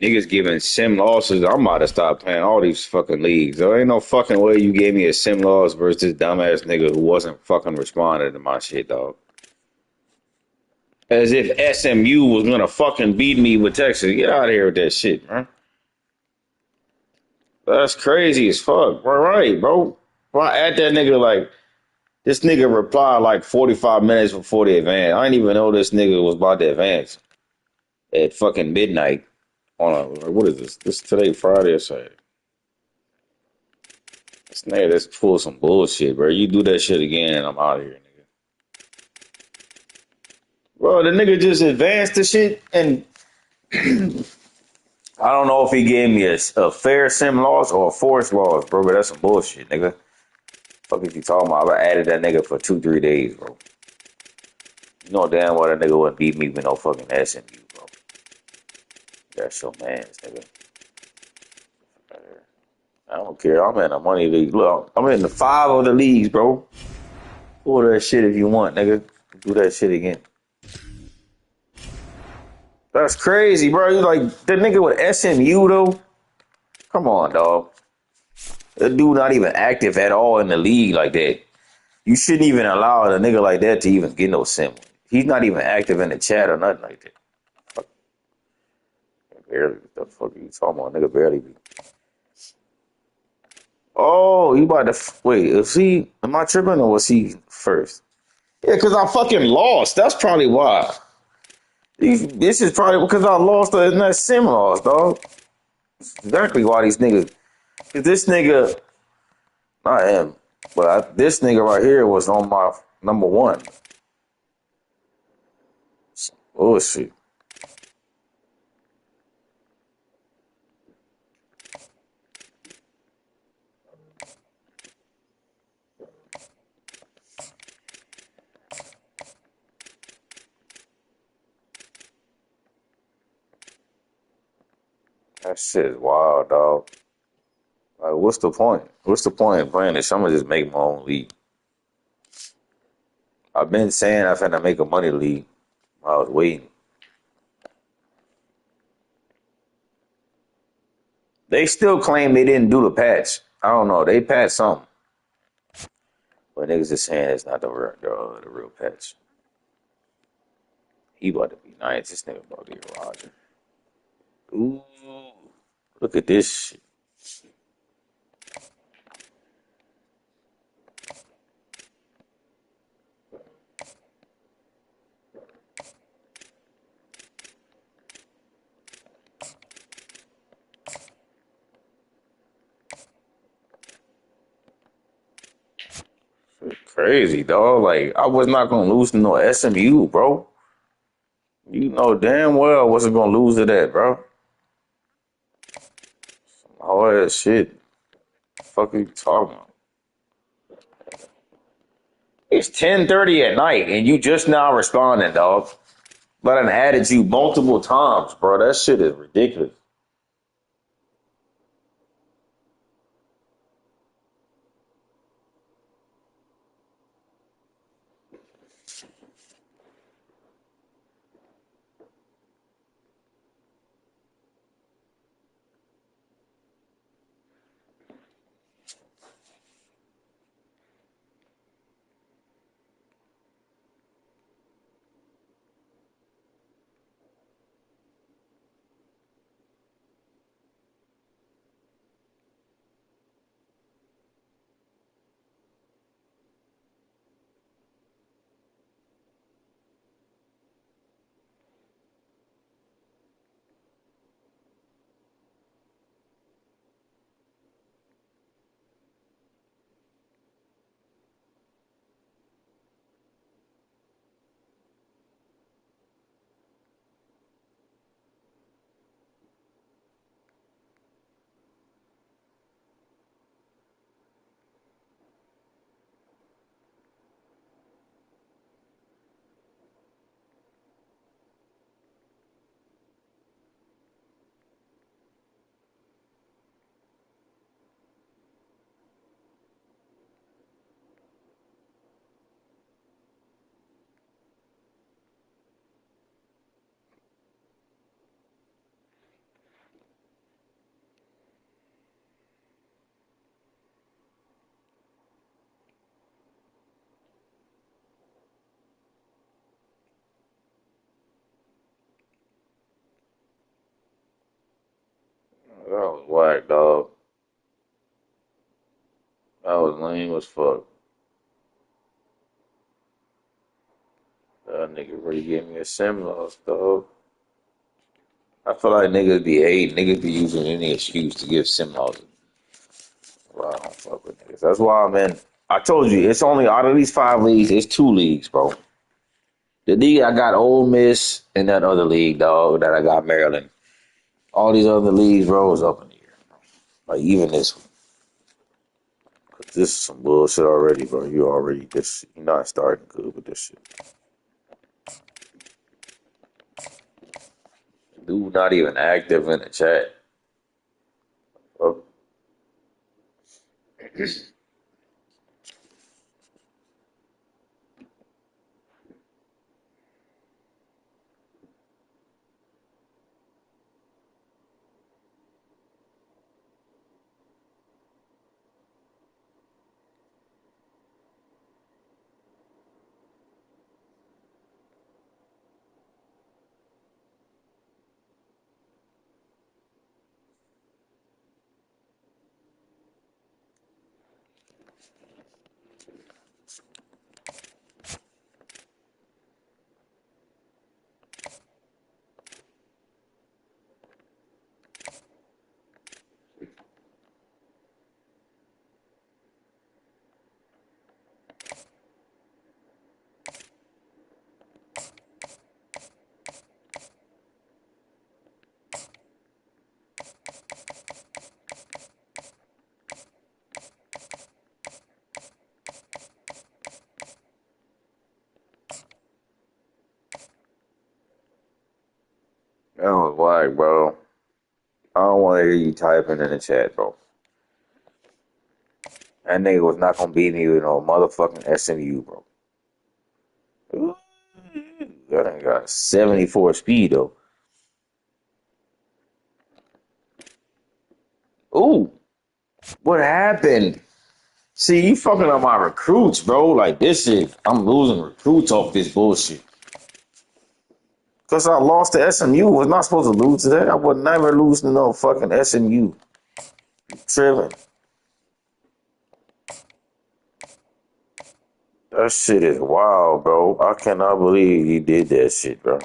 [SPEAKER 7] Niggas giving sim losses. I'm about to stop playing all these fucking leagues. There ain't no fucking way you gave me a sim loss versus this dumbass nigga who wasn't fucking responding to my shit, dog. As if SMU was gonna fucking beat me with Texas. Get out of here with that shit, man. That's crazy as fuck. All right, bro. Well, I at that nigga like this nigga replied like 45 minutes before the advance. I didn't even know this nigga was about to advance at fucking midnight on a what is this? This today Friday or Saturday? This nigga that's pull some bullshit, bro. You do that shit again and I'm out of here, nigga. Bro, the nigga just advanced the shit and I don't know if he gave me a fair sim loss or a forced loss, bro, but that's some bullshit, nigga. Fuck is you talking about? I added that nigga for 2-3 days, bro. You know damn well that nigga wouldn't beat me with no fucking SMU, bro. That's your man's, nigga. I don't care. I'm in a money league. Look, I'm in the 5 of the leagues, bro. Pull that shit if you want, nigga. Do that shit again. That's crazy, bro. You like that nigga with SMU though? Come on, dog. That dude not even active at all in the league like that. You shouldn't even allow a nigga like that to even get no sim. He's not even active in the chat or nothing like that. Fuck. Barely. What the fuck are you talking about? Nigga barely be. Oh, you about to wait? Is he? Am I tripping or was he first? Yeah, because I fucking lost. That's probably why. This is probably because I lost in that sim loss, dog. Exactly why these niggas. This nigga, I am, but this nigga right here was on my number one. Oh shit. That shit is wild, dog. Like, what's the point? What's the point of playing this? I'm gonna just make my own league. I've been saying I'm finna make a money league. I was waiting. They still claim they didn't do the patch. I don't know. They patched something. But niggas is saying it's not the real patch. He about to be nice. This nigga about to be Roger. Ooh. Look at this shit. Crazy, dog. Like, I was not gonna lose to no SMU, bro. You know damn well I wasn't gonna lose to that, bro. All that shit. Fuck are you talking about? It's 10:30 at night and you just now responding, dog. But I done added you multiple times, bro. That shit is ridiculous. was whack, dog. That was lame as fuck. That nigga really gave me a similar, dog. I feel like niggas be hating. Niggas be using any excuse to give seminars. Bro, I don't fuck with niggas. That's why, man. I told you, it's only out of these 5 leagues, it's 2 leagues, bro. The league I got Ole Miss and that other league, dog, that I got Maryland. All these other leagues, bro, is up in the air. Like even this one. 'Cause this is some bullshit already, bro. You're not starting good with this shit. Dude, not even active in the chat. Bro. That was whack, bro. I don't want to hear you typing in the chat, bro. That nigga was not gonna beat me with no motherfucking SMU, bro. Ooh, that nigga got 74 speed though. Ooh, what happened? See, you fucking up my recruits, bro. Like this shit, I'm losing recruits off this bullshit. Cause I lost to SMU. Was not supposed to lose to that. I would never lose to no fucking SMU. Tripping. That shit is wild, bro. I cannot believe he did that shit, bro.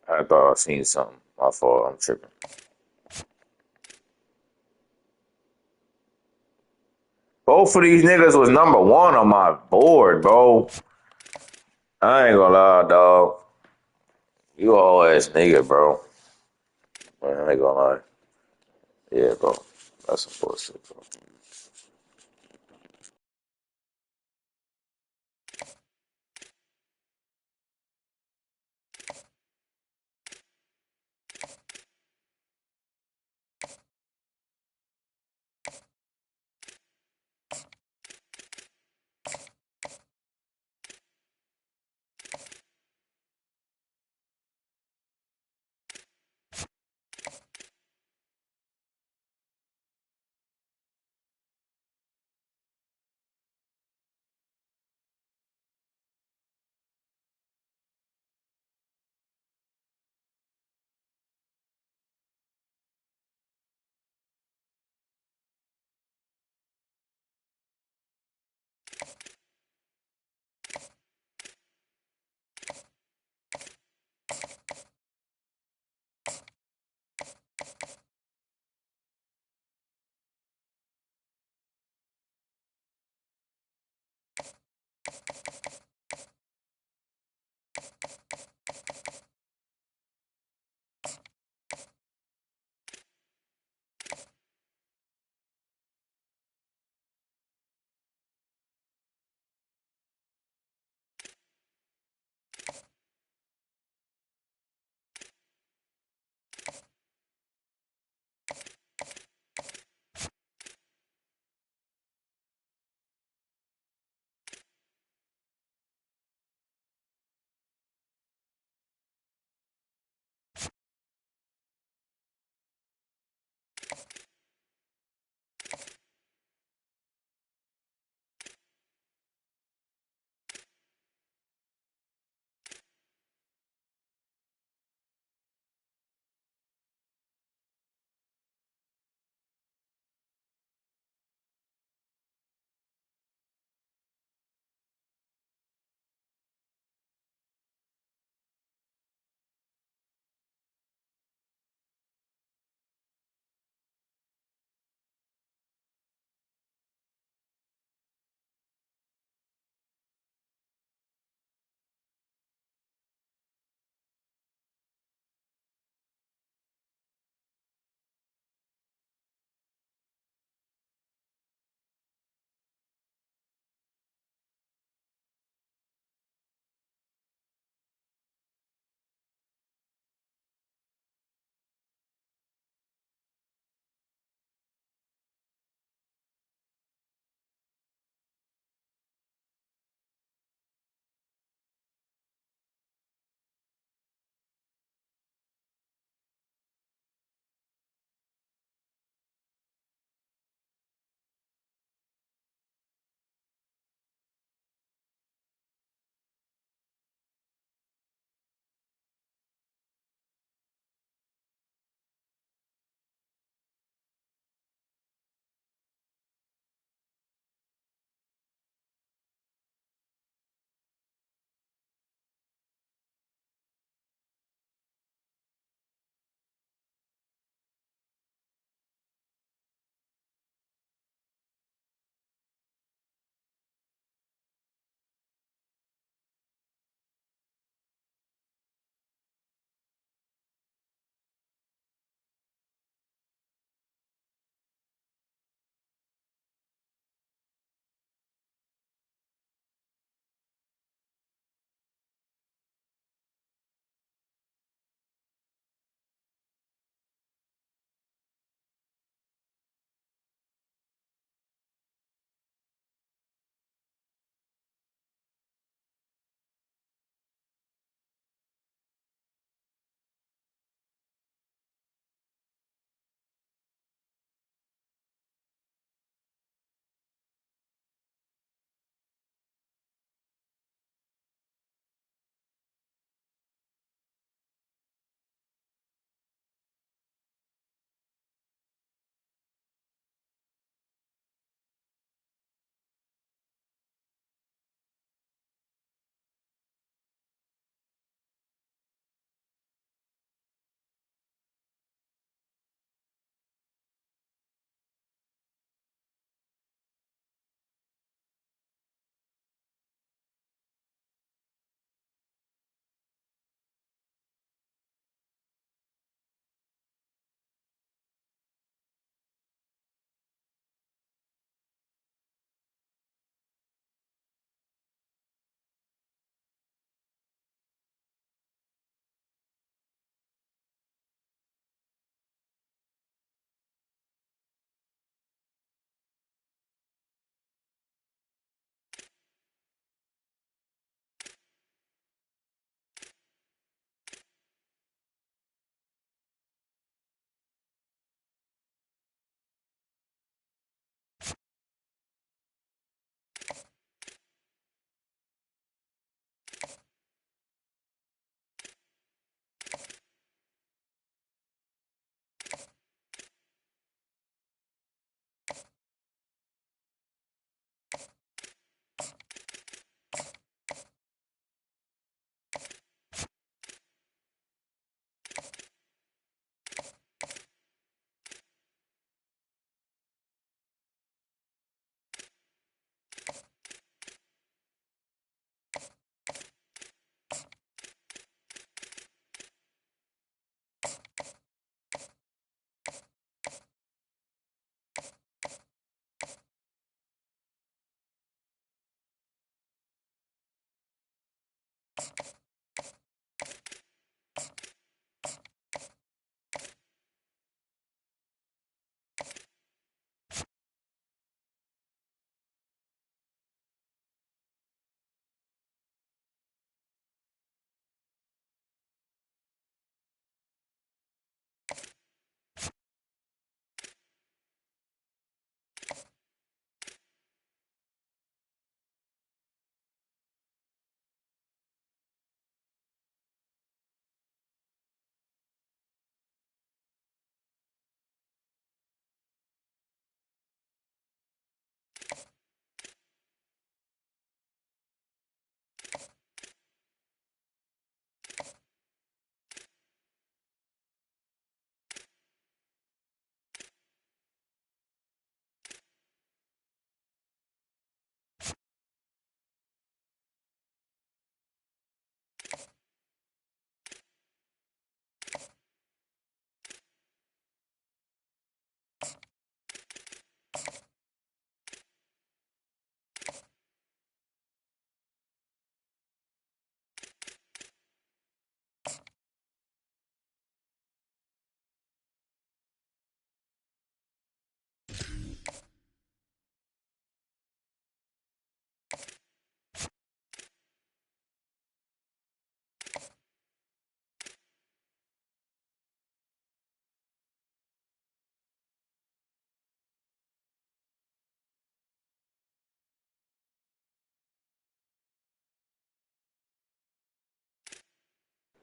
[SPEAKER 7] I thought I seen something. My fault. I'm tripping. Both of these niggas was number one on my board, bro. I ain't gonna lie, dog. You a whole ass nigga, bro. I ain't gonna lie. Yeah, bro. That's some bullshit, bro.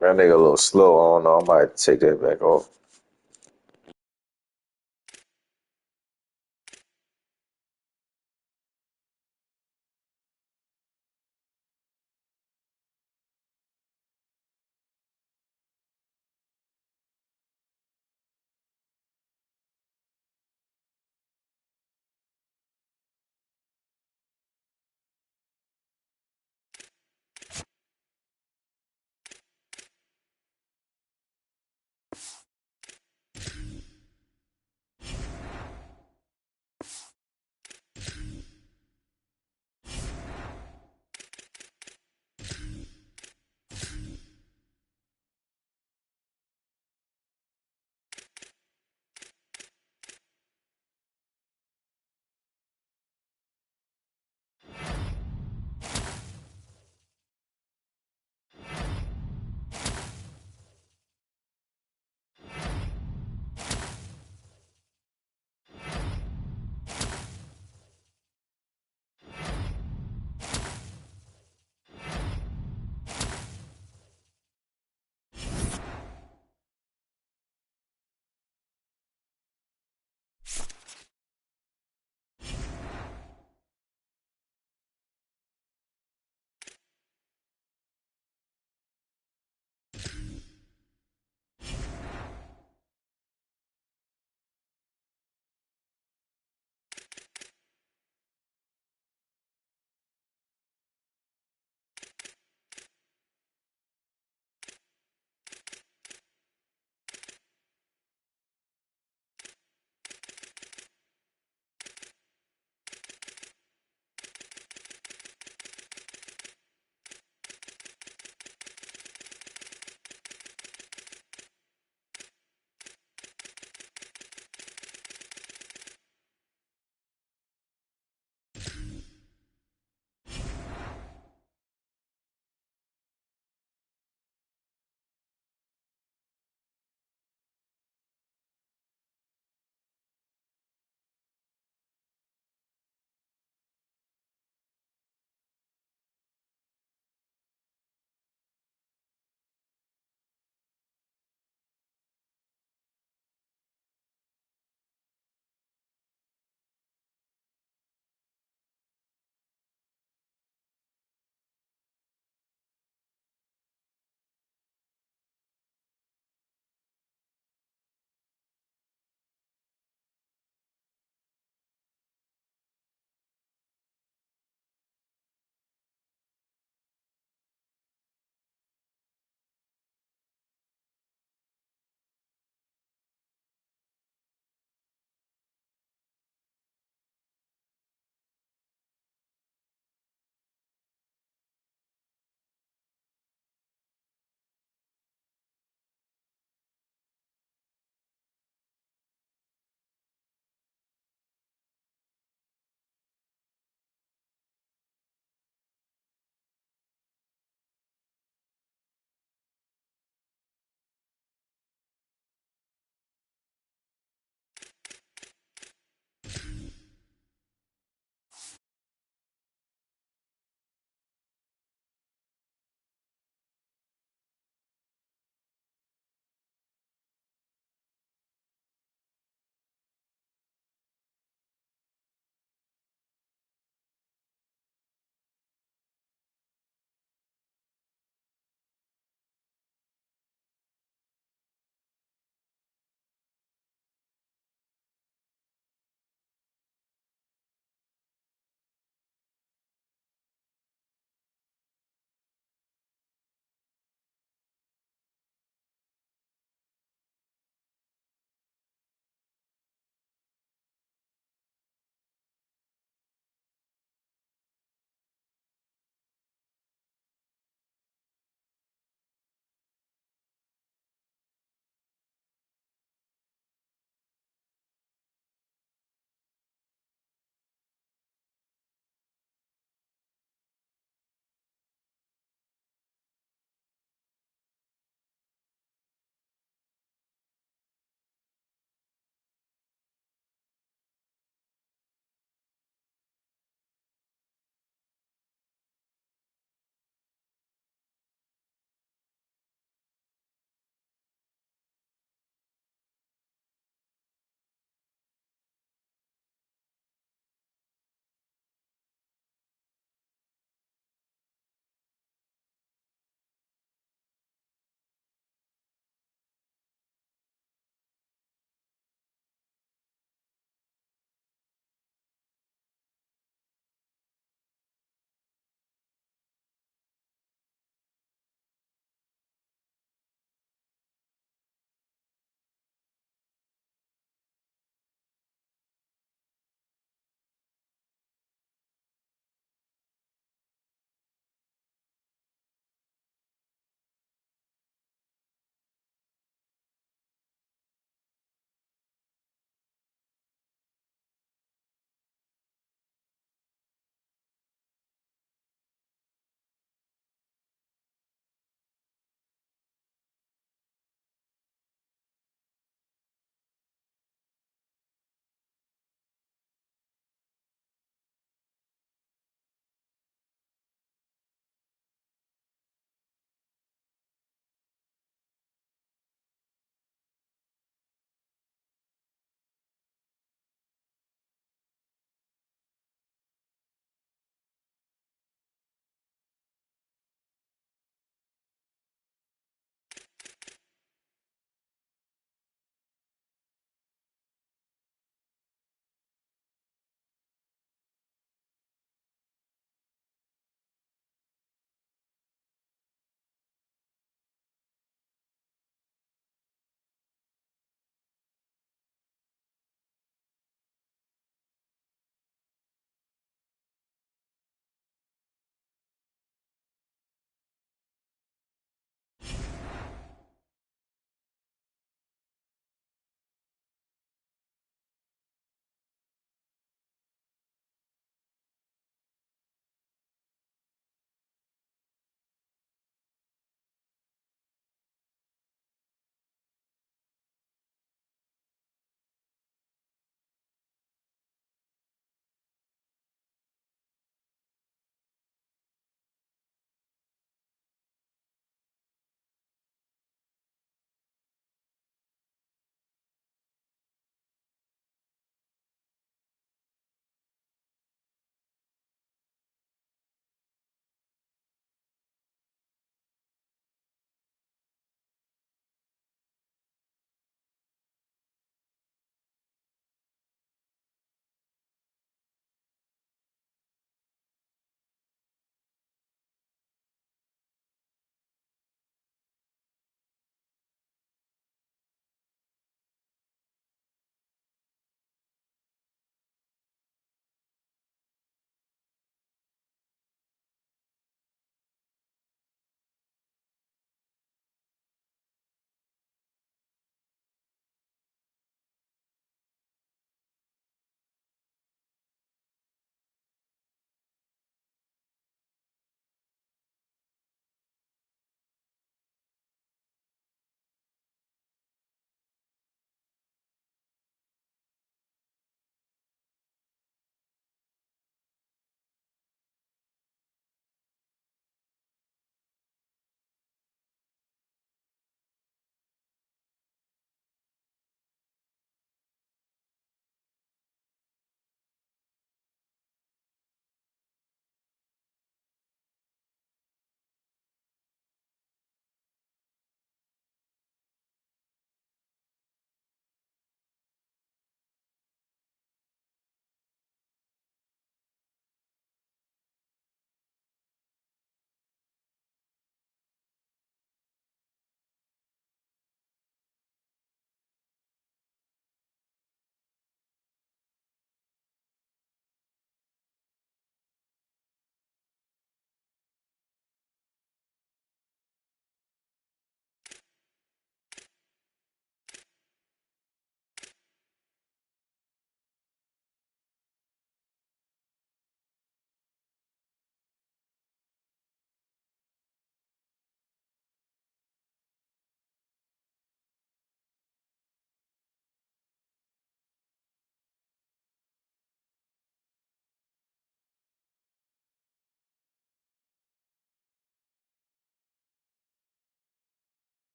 [SPEAKER 7] That nigga a little slow. I don't know. I might take that back off.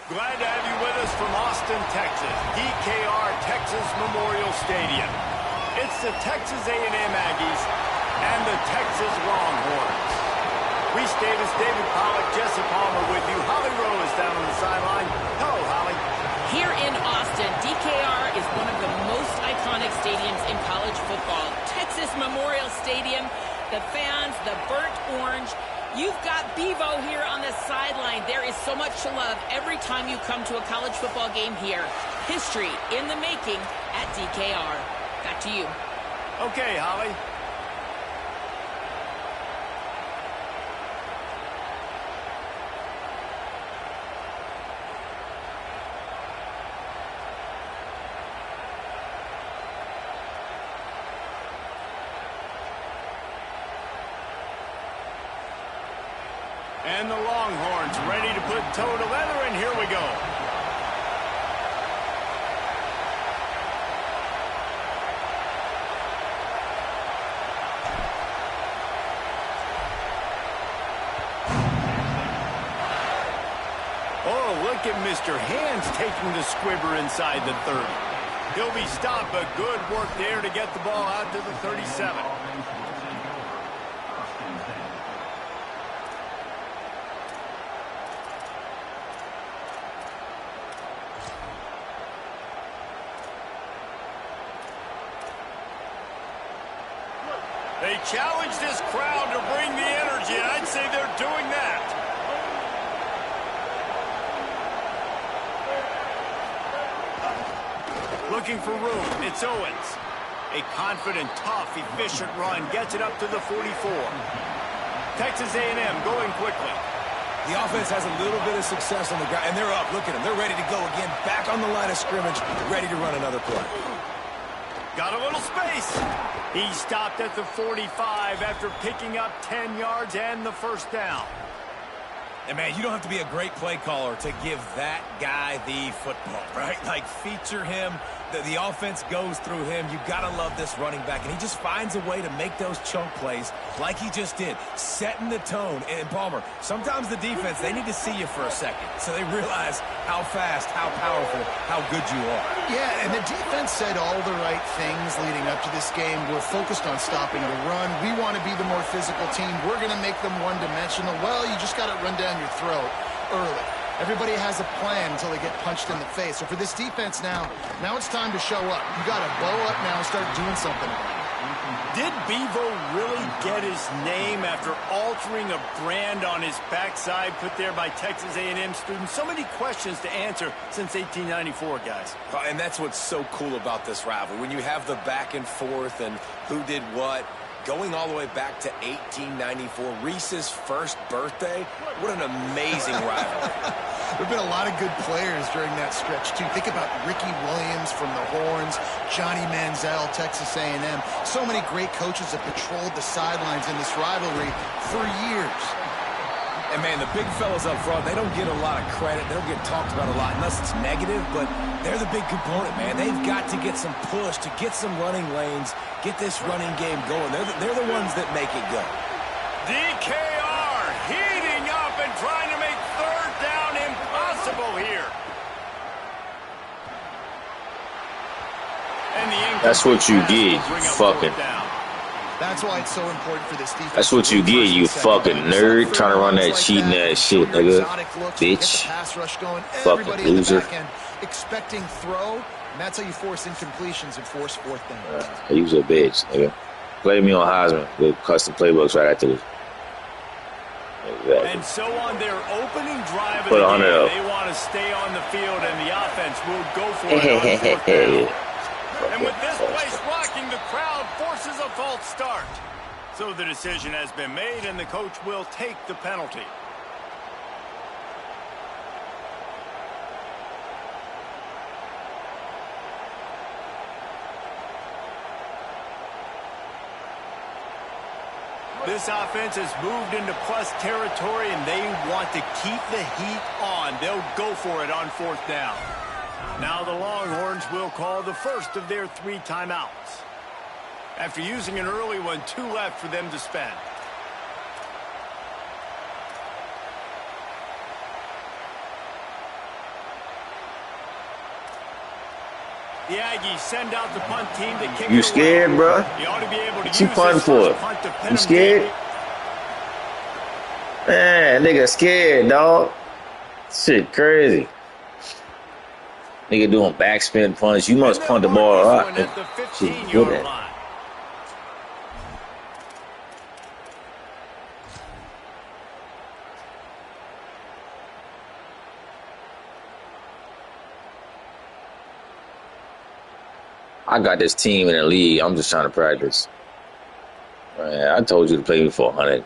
[SPEAKER 1] Glad to have you with us from Austin, Texas, DKR Texas Memorial Stadium. It's the Texas A&M Aggies and the Texas Longhorns. Reese Davis, David Pollack, Jesse Palmer with you. Holly Rowe is down on the sideline. Hello, Holly.
[SPEAKER 2] Here in Austin, DKR is one of the most iconic stadiums in college football. Texas Memorial Stadium, the fans, the burnt orange. You've got Bevo here on the sideline. There is so much to love every time you come to a college football game here. History in the making at DKR. Back to you.
[SPEAKER 1] Okay, Holly. And the Longhorns ready to put toe to leather, and here we go. Oh, look at Mr. Hands taking the squibber inside the 30. He'll be stopped, but good work there to get the ball out to the 37. They challenge this crowd to bring the energy, and I'd say they're doing that. Looking for room, it's Owens. A confident, tough, efficient run gets it up to the 44. Texas A&M going quickly.
[SPEAKER 4] The offense has a little bit of success on the ground, and they're up. Look at them. They're ready to go again. Back on the line of scrimmage, ready to run another play.
[SPEAKER 1] Got a little space. He stopped at the 45 after picking up 10 yards and the first down.
[SPEAKER 4] And, man, you don't have to be a great play caller to give that guy the football, right? Like, feature him. The offense goes through him. You've got to love this running back. And he just finds a way to make those chunk plays like he just did, setting the tone. And, Palmer, sometimes the defense, they need to see you for a second so they realize how fast, how powerful, how good you are.
[SPEAKER 3] Yeah, and the defense said all the right things leading up to this game. We're focused on stopping the run. We want to be the more physical team. We're going to make them one-dimensional. Well, you just got to run down your throat early. Everybody has a plan until they get punched in the face. So for this defense now it's time to show up. You got to bow up now and start doing something about it.
[SPEAKER 1] Did Bevo really get his name after altering a brand on his backside put there by Texas A&M students? So many questions to answer since 1894, guys.
[SPEAKER 4] And that's what's so cool about this rivalry. When you have the back and forth and who did what, going all the way back to 1894, Reese's first birthday. What an amazing rivalry.
[SPEAKER 3] There have been a lot of good players during that stretch, too. Think about Ricky Williams from the Horns, Johnny Manziel, Texas A&M. So many great coaches have patrolled the sidelines in this rivalry for years.
[SPEAKER 4] And, man, the big fellas up front, they don't get a lot of credit. They don't get talked about a lot unless it's negative, but they're the big component, man. They've got to get some push, to get some running lanes, get this running game going. They're the ones that make it go.
[SPEAKER 1] DKR heating up and trying to make third down impossible here. And the
[SPEAKER 7] That's what you get, fucking.
[SPEAKER 3] That's why it's so important for this defense.
[SPEAKER 7] That's what you get, you fucking nerd, trying to run that cheating ass shit, nigga. Bitch. Fucking loser.
[SPEAKER 3] Expecting throw, and that's how you force incompletions and force fourth down.
[SPEAKER 7] You was a bitch, nigga. Play me on Heisman with custom playbooks right after this. Exactly.
[SPEAKER 1] And so on their opening drive of
[SPEAKER 7] Put
[SPEAKER 1] the
[SPEAKER 7] 100
[SPEAKER 1] game,
[SPEAKER 7] up.
[SPEAKER 1] they want to stay on the field, and the offense will go for it on fourth down. And with this place rocking, the crowd forces a false start. So the decision has been made, and the coach will take the penalty. This offense has moved into plus territory, and they want to keep the heat on. They'll go for it on fourth down. Now the Longhorns will call the first of their 3 timeouts. After using an early one, 2 left for them to spend. The Aggies send out the punt team to kick
[SPEAKER 7] You
[SPEAKER 1] it
[SPEAKER 7] scared,
[SPEAKER 1] away.
[SPEAKER 7] bro?
[SPEAKER 1] You ought to be able to
[SPEAKER 7] What you
[SPEAKER 1] use
[SPEAKER 7] punting
[SPEAKER 1] this
[SPEAKER 7] for?
[SPEAKER 1] first punt to pin
[SPEAKER 7] You
[SPEAKER 1] them
[SPEAKER 7] scared?
[SPEAKER 1] dead.
[SPEAKER 7] Man, nigga scared, dog. Shit crazy. Nigga doing backspin punts. You must punt the ball a lot.
[SPEAKER 1] At the
[SPEAKER 7] Shit,
[SPEAKER 1] 15-yard
[SPEAKER 7] good at it.
[SPEAKER 1] line.
[SPEAKER 7] I got this team in the league. I'm just trying to practice. Man, I told you to play me for 100.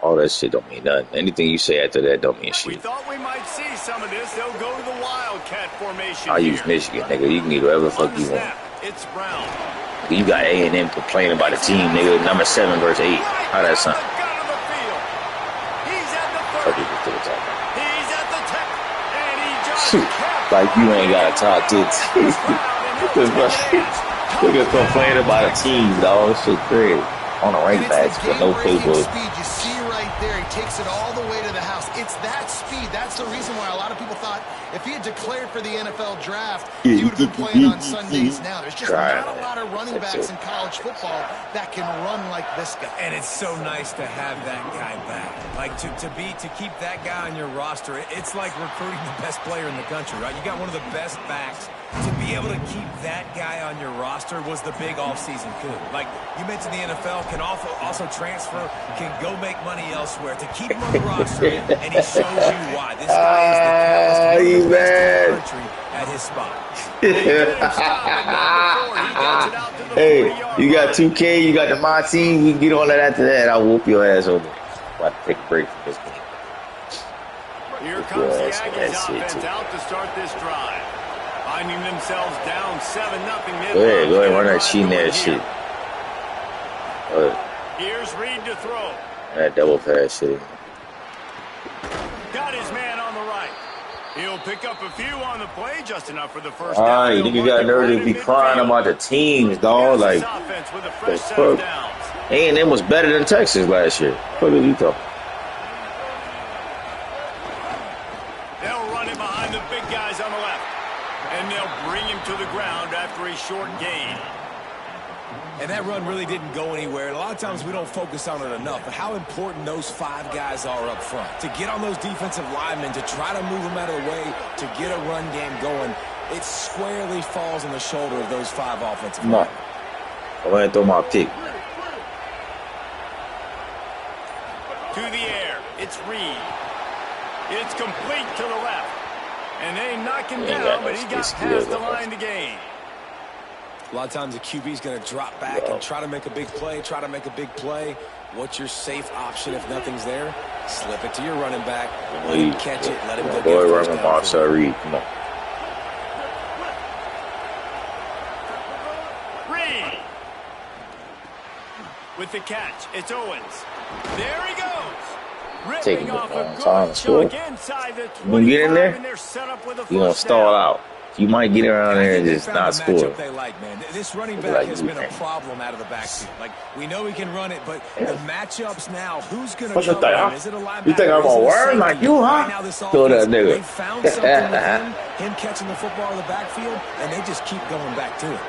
[SPEAKER 7] All that shit don't mean nothing. Anything you say after that don't mean
[SPEAKER 1] We
[SPEAKER 7] shit.
[SPEAKER 1] thought we might see some of this. They'll go to the Wildcat formation
[SPEAKER 7] I
[SPEAKER 1] here.
[SPEAKER 7] use Michigan, nigga. You can get whatever the
[SPEAKER 1] On
[SPEAKER 7] fuck
[SPEAKER 1] the
[SPEAKER 7] you want.
[SPEAKER 1] snap, it's Brown.
[SPEAKER 7] You got A&M complaining about the team, nigga. Number 7 versus 8. How that sound?
[SPEAKER 1] Right down the gut of the field. He's at the
[SPEAKER 7] Fuck
[SPEAKER 1] 30.
[SPEAKER 7] you to the top.
[SPEAKER 1] He's at the 10. And he just
[SPEAKER 7] Shoot.
[SPEAKER 1] kept
[SPEAKER 7] Like you ain't got to talk to the team. Niggas complain about a team, dog. Shit crazy. On the
[SPEAKER 3] And
[SPEAKER 7] right
[SPEAKER 3] it's
[SPEAKER 7] backs,
[SPEAKER 3] the
[SPEAKER 7] but no
[SPEAKER 3] game-breaking
[SPEAKER 7] paybook.
[SPEAKER 3] speed. You see right there. He takes it all the way to the house. It's that speed. That's the reason why a lot of people thought if he had declared for the NFL draft, he would have been playing on Sundays now. There's just not a lot of running backs in college football that can run like this guy.
[SPEAKER 4] And it's so nice to have that guy back. Like to keep that guy on your roster, it's like recruiting the best player in the country, right? You got one of the best backs. To be able to keep that guy on your roster was the big offseason coup. Like you mentioned, the NFL can also transfer, can go make money elsewhere. To keep him on the roster, and he shows you why. This guy is the catalyst, one of the best in the country at his spot.
[SPEAKER 7] Hey, you got 2K, you got the My Team. We can get on that after that. I'll whoop your ass over. About to take a break from this game.
[SPEAKER 1] Here comes the
[SPEAKER 7] Yes,
[SPEAKER 1] Aggies
[SPEAKER 7] that's it,
[SPEAKER 1] offense
[SPEAKER 7] too.
[SPEAKER 1] out to start this drive. Finding themselves down 7-0.
[SPEAKER 7] Go ahead, run that cheating ass shit.
[SPEAKER 1] Here's Reed to throw.
[SPEAKER 7] That double pass shit.
[SPEAKER 1] Got his man on the right. He'll pick up a few on the play, just enough for the first
[SPEAKER 7] All
[SPEAKER 1] down.
[SPEAKER 7] right,
[SPEAKER 1] He'll
[SPEAKER 7] nigga
[SPEAKER 1] work
[SPEAKER 7] got
[SPEAKER 1] it
[SPEAKER 7] nerve
[SPEAKER 1] right
[SPEAKER 7] to be
[SPEAKER 1] in
[SPEAKER 7] crying
[SPEAKER 1] midfield.
[SPEAKER 7] about the teams, dog.
[SPEAKER 1] Here's
[SPEAKER 7] Like,
[SPEAKER 1] this offense with a
[SPEAKER 7] the
[SPEAKER 1] fresh set of
[SPEAKER 7] fuck?
[SPEAKER 1] downs.
[SPEAKER 7] A&M was better than Texas last year. What are you talking?
[SPEAKER 1] They'll run it behind the big guys on the left. And they'll bring him to the ground after a short gain.
[SPEAKER 4] And that run really didn't go anywhere. And a lot of times we don't focus on it enough. But how important those 5 guys are up front. To get on those defensive linemen, to try to move them out of the way, to get a run game going, it squarely falls on the shoulder of those 5 offensive
[SPEAKER 7] No.
[SPEAKER 4] linemen.
[SPEAKER 7] I'm going to throw my pick.
[SPEAKER 1] To the air. It's Reed. It's complete to the left. And they knock him
[SPEAKER 7] He ain't
[SPEAKER 1] down,
[SPEAKER 7] got no
[SPEAKER 1] but he got
[SPEAKER 7] skills
[SPEAKER 1] past the
[SPEAKER 7] left.
[SPEAKER 1] line to gain.
[SPEAKER 4] A lot of times the QB's going to drop back and try to make a big play, What's your safe option if nothing's there? Slip it to your running back, let him catch it, let him go
[SPEAKER 7] Boy,
[SPEAKER 4] get a
[SPEAKER 7] run
[SPEAKER 4] first
[SPEAKER 7] him
[SPEAKER 4] down
[SPEAKER 7] off,
[SPEAKER 4] for you.
[SPEAKER 7] Reed. Come on.
[SPEAKER 1] Reed. With the catch, it's Owens. There he goes.
[SPEAKER 7] Taking
[SPEAKER 1] Ripping
[SPEAKER 7] the
[SPEAKER 1] off a
[SPEAKER 7] long
[SPEAKER 1] good
[SPEAKER 7] time to score.
[SPEAKER 1] chunk inside the
[SPEAKER 7] You gonna get in
[SPEAKER 1] 25,
[SPEAKER 7] there?
[SPEAKER 1] and they're set up with a
[SPEAKER 7] You gonna
[SPEAKER 1] first
[SPEAKER 7] stall
[SPEAKER 1] down.
[SPEAKER 7] out. You might get around there and
[SPEAKER 4] I think
[SPEAKER 7] just
[SPEAKER 4] they
[SPEAKER 7] not
[SPEAKER 4] found the
[SPEAKER 7] score.
[SPEAKER 4] matchup they like, man. This running back
[SPEAKER 7] Like
[SPEAKER 4] has
[SPEAKER 7] you,
[SPEAKER 4] been a
[SPEAKER 7] man.
[SPEAKER 4] problem out of the backfield. Like, we know he can run it, but the matchups now, who's going to
[SPEAKER 7] What's the
[SPEAKER 4] cover
[SPEAKER 7] thing,
[SPEAKER 4] him?
[SPEAKER 7] huh?
[SPEAKER 4] Is it a linebacker?
[SPEAKER 7] You think I'm
[SPEAKER 4] Is it
[SPEAKER 7] gonna
[SPEAKER 4] a
[SPEAKER 7] worry
[SPEAKER 4] safety?
[SPEAKER 7] like you, huh?
[SPEAKER 4] Right now, this
[SPEAKER 7] Kill that
[SPEAKER 4] offense,
[SPEAKER 7] nigga.
[SPEAKER 4] they found something with him catching the football in the backfield, and they just keep going back to it.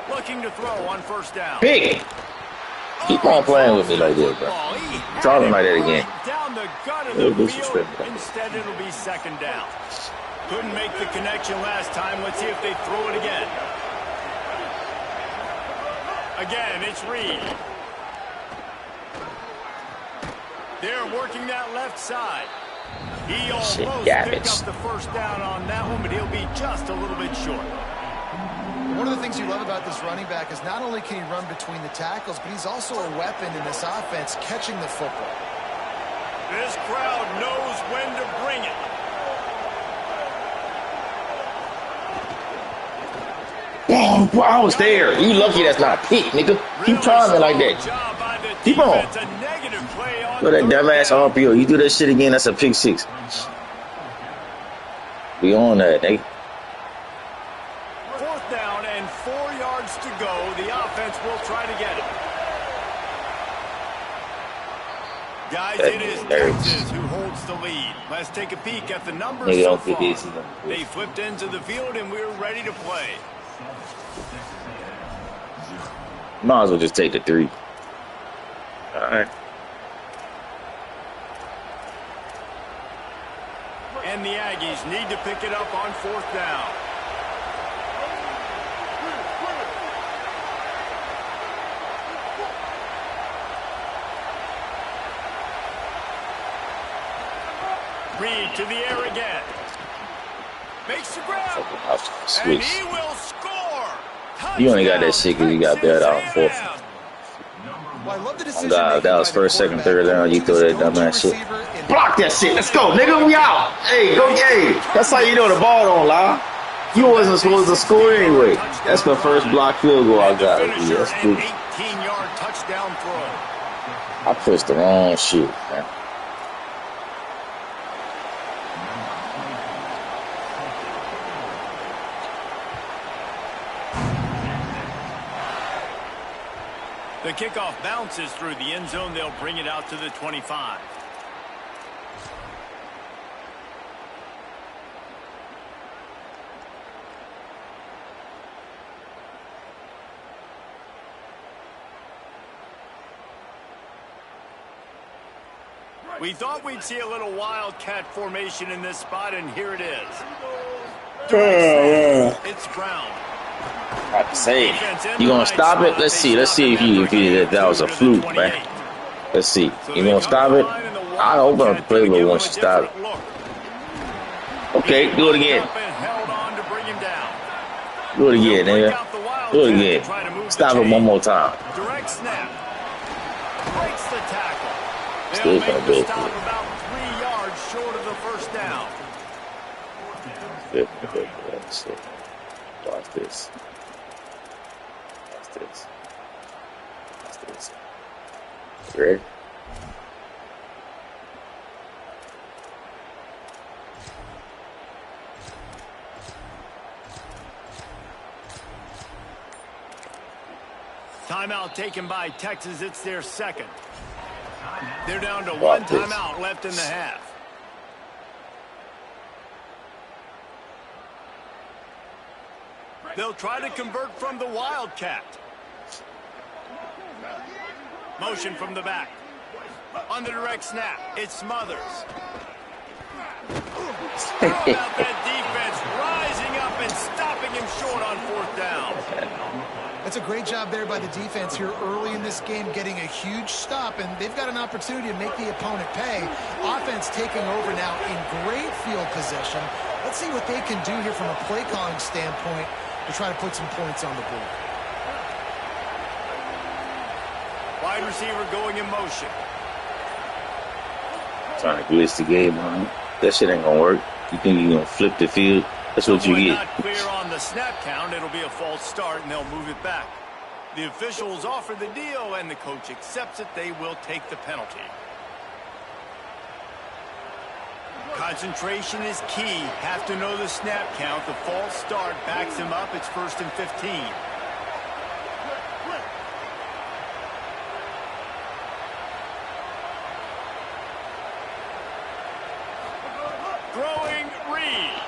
[SPEAKER 1] Looking to throw on first down.
[SPEAKER 7] Pick. Keep on playing with me like this, bro. Try him like that again.
[SPEAKER 1] Down the gut of
[SPEAKER 7] It'll
[SPEAKER 1] the
[SPEAKER 7] be
[SPEAKER 1] field.
[SPEAKER 7] suspended.
[SPEAKER 1] Instead, it'll be second down. Couldn't make the connection last time. Let's see if they throw it again. Again, it's Reed. They're working that left side. He almost picked up the first down on that one, but he'll be just a little bit short.
[SPEAKER 3] One of the things you love about this running back is not only can he run between the tackles, but he's also a weapon in this offense catching the football.
[SPEAKER 1] This crowd knows when to bring it.
[SPEAKER 7] Oh, I was there. You lucky that's not pick, nigga. Keep trying me like that. Keep on. Go that dumbass RPO. You do that shit again, that's a pick 6. We on that, nigga.
[SPEAKER 1] 4th down and 4 yards to go will try to get it. Guys, it is Texas who holds the lead. Let's take a peek at the numbers so far. They flipped into the field, and we're ready to play.
[SPEAKER 7] Might as well just take the 3. All right.
[SPEAKER 1] And the Aggies need to pick it up on 4th down. Reed to the air again. Makes the grab. And he will score.
[SPEAKER 7] You only got that shit because you got bailed out on 4th.
[SPEAKER 3] Well, I love the
[SPEAKER 7] Oh,
[SPEAKER 3] decision
[SPEAKER 7] God, that was 1st, 2nd, 3rd down. You throw that dumbass shit. Block that shit. Let's go, nigga. We out. Hey, go, hey. That's how you know the ball don't lie. You wasn't supposed to score anyway. That's the first block field goal I got. Yeah, that's
[SPEAKER 1] an 18-yard touchdown throw.
[SPEAKER 7] I pushed the wrong shit, man.
[SPEAKER 1] The kickoff bounces through the end zone. They'll bring it out to the 25. We thought we'd see a little wildcat formation in this spot, and here it is. It's Brown.
[SPEAKER 7] I have to say, you gonna stop it? Let's see. Let's see if that was a fluke, man. Let's see. You gonna stop it? I hope I'm the play, but once you stop it. Okay, do it again. Do it again, nigga. Do it again. Stop it one more time.
[SPEAKER 1] Direct snap. Breaks the tackle.
[SPEAKER 7] Still gonna do it.
[SPEAKER 1] Stop about 3 yards short of the first down.
[SPEAKER 7] Let's see. Watch this. Watch this. Watch this. You ready?
[SPEAKER 1] Timeout taken by Texas. It's their 2nd. They're down to 1 timeout left in the half. They'll try to convert from the Wildcat. Motion from the back. On the direct snap, it's Smothers. How about that defense rising up and stopping him short on 4th down?
[SPEAKER 3] That's a great job there by the defense here early in this game, getting a huge stop, and they've got an opportunity to make the opponent pay. Offense taking over now in great field position. Let's see what they can do here from a play calling standpoint to try to put some points on the board.
[SPEAKER 1] Wide receiver going in motion.
[SPEAKER 7] Trying to glitch the game on. That shit ain't gonna work. You think you're gonna flip the field? That's what you get.
[SPEAKER 1] Not clear on the snap count. It'll be a false start, and they'll move it back. The officials offer the deal, and the coach accepts it. They will take the penalty. Concentration is key. Have to know the snap count. The false start backs him up. It's 1st and 15. Throwing Reed.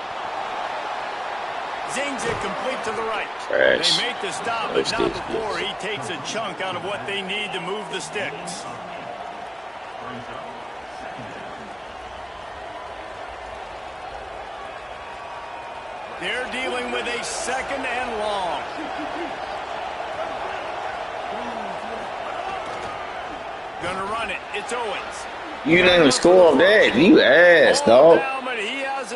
[SPEAKER 1] Zings it complete to the right.
[SPEAKER 7] Trash.
[SPEAKER 1] They make the stop, but not before he takes a chunk out of what they need to move the sticks. They're dealing with a 2nd and long. Gonna run it. It's Owens.
[SPEAKER 7] You didn't even score on that. You ass, dog.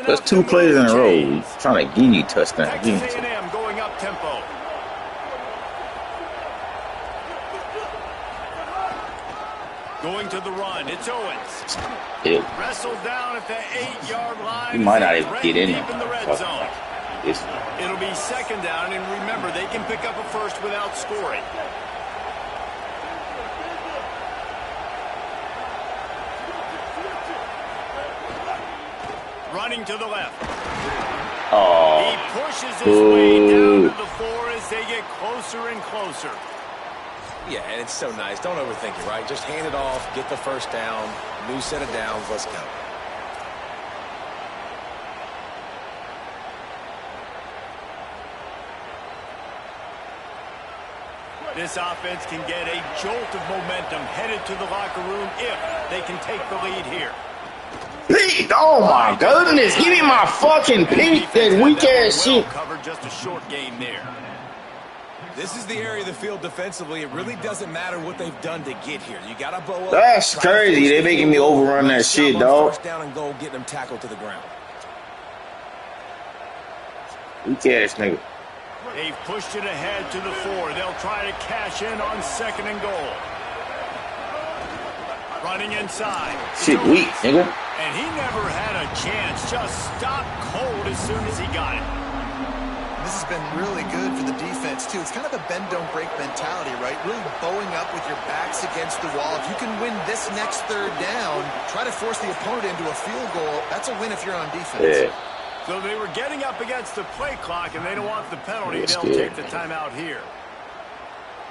[SPEAKER 7] That's 2 plays in a row. He's trying to give you touchdown.
[SPEAKER 1] Texas A&M going up tempo. Going to the run. It's Owens.
[SPEAKER 7] Yeah.
[SPEAKER 1] Wrestled down at the 8-yard line.
[SPEAKER 7] You might not even get in
[SPEAKER 1] deep in the red zone.
[SPEAKER 7] It's
[SPEAKER 1] It'll be 2nd down, and remember, they can pick up a first without scoring. Running to the left.
[SPEAKER 7] oh.
[SPEAKER 1] He pushes his way down to the 4 as they get closer and closer.
[SPEAKER 4] Yeah, and it's so nice. Don't overthink it, right? Just hand it off, get the first down, new set of downs, let's go.
[SPEAKER 1] This offense can get a jolt of momentum headed to the locker room if they can take the lead here.
[SPEAKER 7] Pete, oh my goodness, give me my fucking Pete, that weak ass shit.
[SPEAKER 1] Covered just a short game there.
[SPEAKER 4] This is the area of the field defensively. It really doesn't matter what they've done to get here. You gotta bow up.
[SPEAKER 7] That's crazy. They making me overrun that shit, dog.
[SPEAKER 4] First down and goal, getting them tackled to the ground.
[SPEAKER 7] Weak ass nigga.
[SPEAKER 1] They've pushed it ahead to the 4. They'll try to cash in on 2nd and goal. Running inside.
[SPEAKER 7] Shit weak, nigga.
[SPEAKER 1] And he never had a chance. Just stopped cold as soon as he got it.
[SPEAKER 3] This has been really good for the defense, too. It's kind of a bend-don't-break mentality, right? Really bowing up with your backs against the wall. If you can win this next 3rd down, try to force the opponent into a field goal. That's a win if you're on defense.
[SPEAKER 7] Yeah.
[SPEAKER 1] So they were getting up against the play clock, and they don't want the penalty. They'll take the timeout here.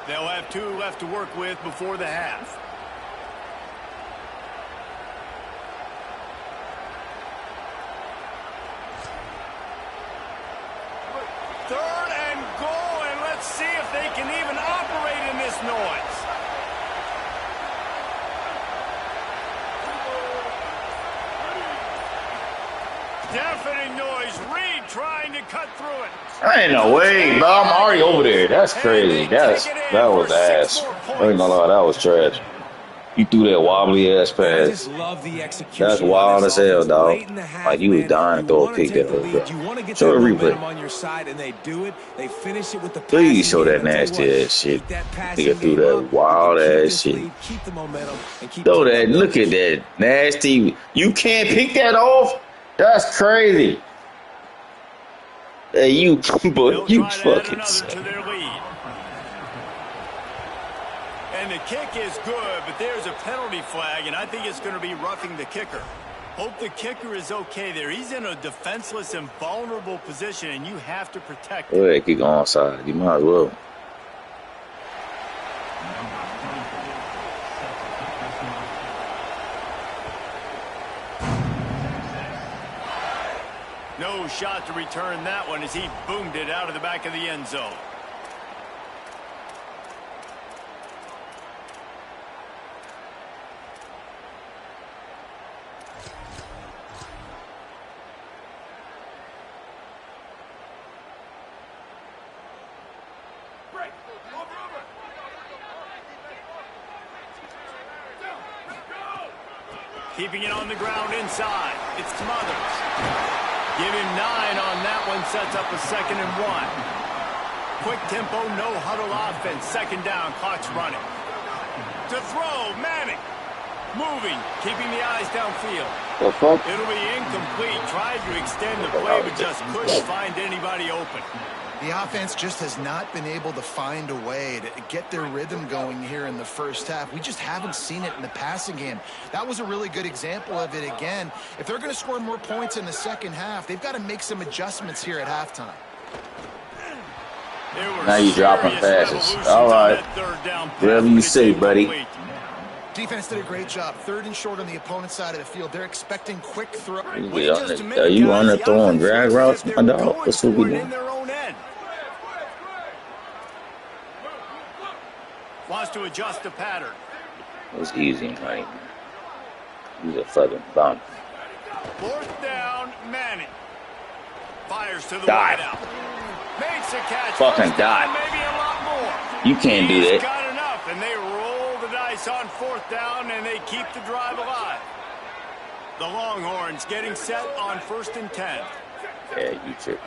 [SPEAKER 1] They'll have 2 left to work with before the half. Third and goal, and let's see if they can even operate in this noise. Deafening noise. Reed trying to cut through it.
[SPEAKER 7] I ain't no way, bro. I'm already over there. That's crazy. That was ass. I ain't gonna lie, that was trash. You threw that wobbly ass
[SPEAKER 4] I
[SPEAKER 7] pass.
[SPEAKER 4] just love the execution.
[SPEAKER 7] That's wild as hell, dog. Like you was dying to throw a pick that was good. Show a replay.
[SPEAKER 4] On your side and they do it. They finish it with the
[SPEAKER 7] Please show that nasty ass shit. Nigga threw that wild ass shit.
[SPEAKER 4] Keep the momentum and keep
[SPEAKER 7] Throw that. Look at that nasty. You can't pick that off. That's crazy. Hey, you, boy, you fucking sick.
[SPEAKER 1] And the kick is good, but there's a penalty flag, and I think it's going to be roughing the kicker. Hope the kicker is okay there. He's in a defenseless and vulnerable position, and you have to protect him.
[SPEAKER 7] Go ahead, kick onside. You might as well.
[SPEAKER 1] No shot to return that one as he boomed it out of the back of the end zone. Keeping it on the ground inside. It's Smothers. Give him 9 on that one. Sets up a 2nd and 1. Quick tempo, no huddle offense. 2nd down. Clock's running. To throw, Manning. Moving, keeping the eyes downfield. It'll be incomplete. Tried to extend the play, but just couldn't find anybody open.
[SPEAKER 3] The offense just has not been able to find a way to get their rhythm going here in the first half. We just haven't seen it in the passing game. That was a really good example of it again. If they're going to score more points in the second half, they've got to make some adjustments here at halftime.
[SPEAKER 7] Now you're dropping passes. All right. Whatever you say, buddy.
[SPEAKER 3] Defense did a great job. 3rd and short on the opponent's side of the field. They're expecting quick throw.
[SPEAKER 7] Are you on the throwing drag routes, my dog? What's what we doing?
[SPEAKER 1] Wants to adjust the pattern.
[SPEAKER 7] It was easy, right? He's a fucking bum.
[SPEAKER 1] 4th down, Manning. Fires to the
[SPEAKER 7] Dive.
[SPEAKER 1] wide out. Makes a catch.
[SPEAKER 7] Fucking dive.
[SPEAKER 1] Maybe a lot more.
[SPEAKER 7] You can't do
[SPEAKER 1] He's
[SPEAKER 7] that.
[SPEAKER 1] got enough, and they roll the dice on 4th down, and they keep the drive alive. The Longhorns getting set on 1st and 10.
[SPEAKER 7] Yeah, you too.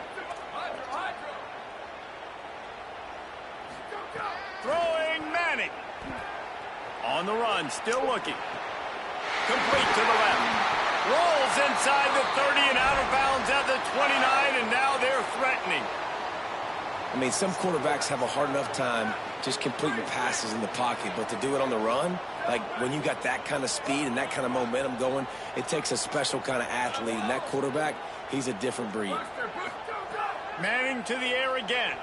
[SPEAKER 1] Throwing Manning. On the run, still looking. Complete to the left. Rolls inside the 30 and out of bounds at the 29, and now they're threatening.
[SPEAKER 4] I mean, some quarterbacks have a hard enough time just completing passes in the pocket, but to do it on the run, like when you got that kind of speed and that kind of momentum going, it takes a special kind of athlete, and that quarterback, he's a different breed.
[SPEAKER 1] Manning to the air again.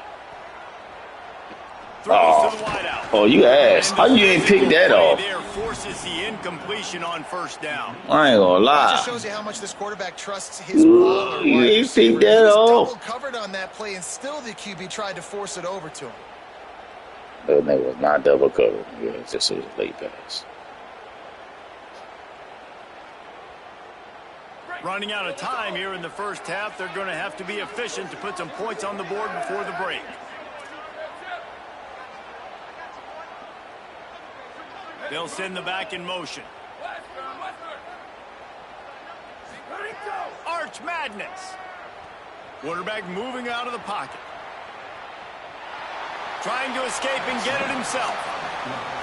[SPEAKER 1] Throws to the wideout.
[SPEAKER 7] Oh, you ass. How you ain't pick that off?
[SPEAKER 1] There forces the incompletion on first down.
[SPEAKER 7] I ain't gonna
[SPEAKER 3] That just
[SPEAKER 7] lie.
[SPEAKER 3] shows you how much this quarterback trusts his ball or
[SPEAKER 7] You
[SPEAKER 3] wide
[SPEAKER 7] ain't
[SPEAKER 3] receiver.
[SPEAKER 7] pick
[SPEAKER 3] He
[SPEAKER 7] that
[SPEAKER 3] was
[SPEAKER 7] off.
[SPEAKER 3] double covered on that play, and still the QB tried to force it over to him.
[SPEAKER 7] That nigga was not double covered. Yeah, it's just a late pass.
[SPEAKER 1] Running out of time here in the first half. They're going to have to be efficient to put some points on the board before the break. They'll send the back in motion. Arch Madness. Quarterback moving out of the pocket. Trying to escape and get it himself.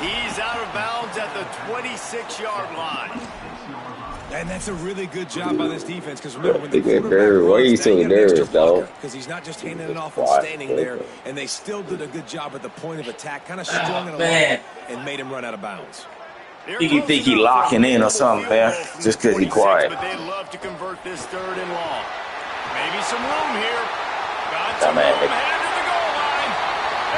[SPEAKER 1] He's out of bounds at the 26-yard line.
[SPEAKER 4] And that's a really good job by this defense because remember when the
[SPEAKER 7] They get
[SPEAKER 4] quarterback
[SPEAKER 7] nervous. Why you
[SPEAKER 4] runs,
[SPEAKER 7] so
[SPEAKER 4] they get an extra
[SPEAKER 7] nervous,
[SPEAKER 4] blocker
[SPEAKER 7] dog?
[SPEAKER 4] because he's not just handing it off and
[SPEAKER 7] Quiet,
[SPEAKER 4] standing there,
[SPEAKER 7] okay.
[SPEAKER 4] and they still did a good job at the point of attack, kind of strung it along
[SPEAKER 7] man.
[SPEAKER 4] and made him run out of bounds.
[SPEAKER 7] You think he locking in or something, man? Just because he quiet.
[SPEAKER 1] But they'd love to convert this third and long. Maybe some room here. Got
[SPEAKER 7] That
[SPEAKER 1] some
[SPEAKER 7] man,
[SPEAKER 1] room headed to the goal line.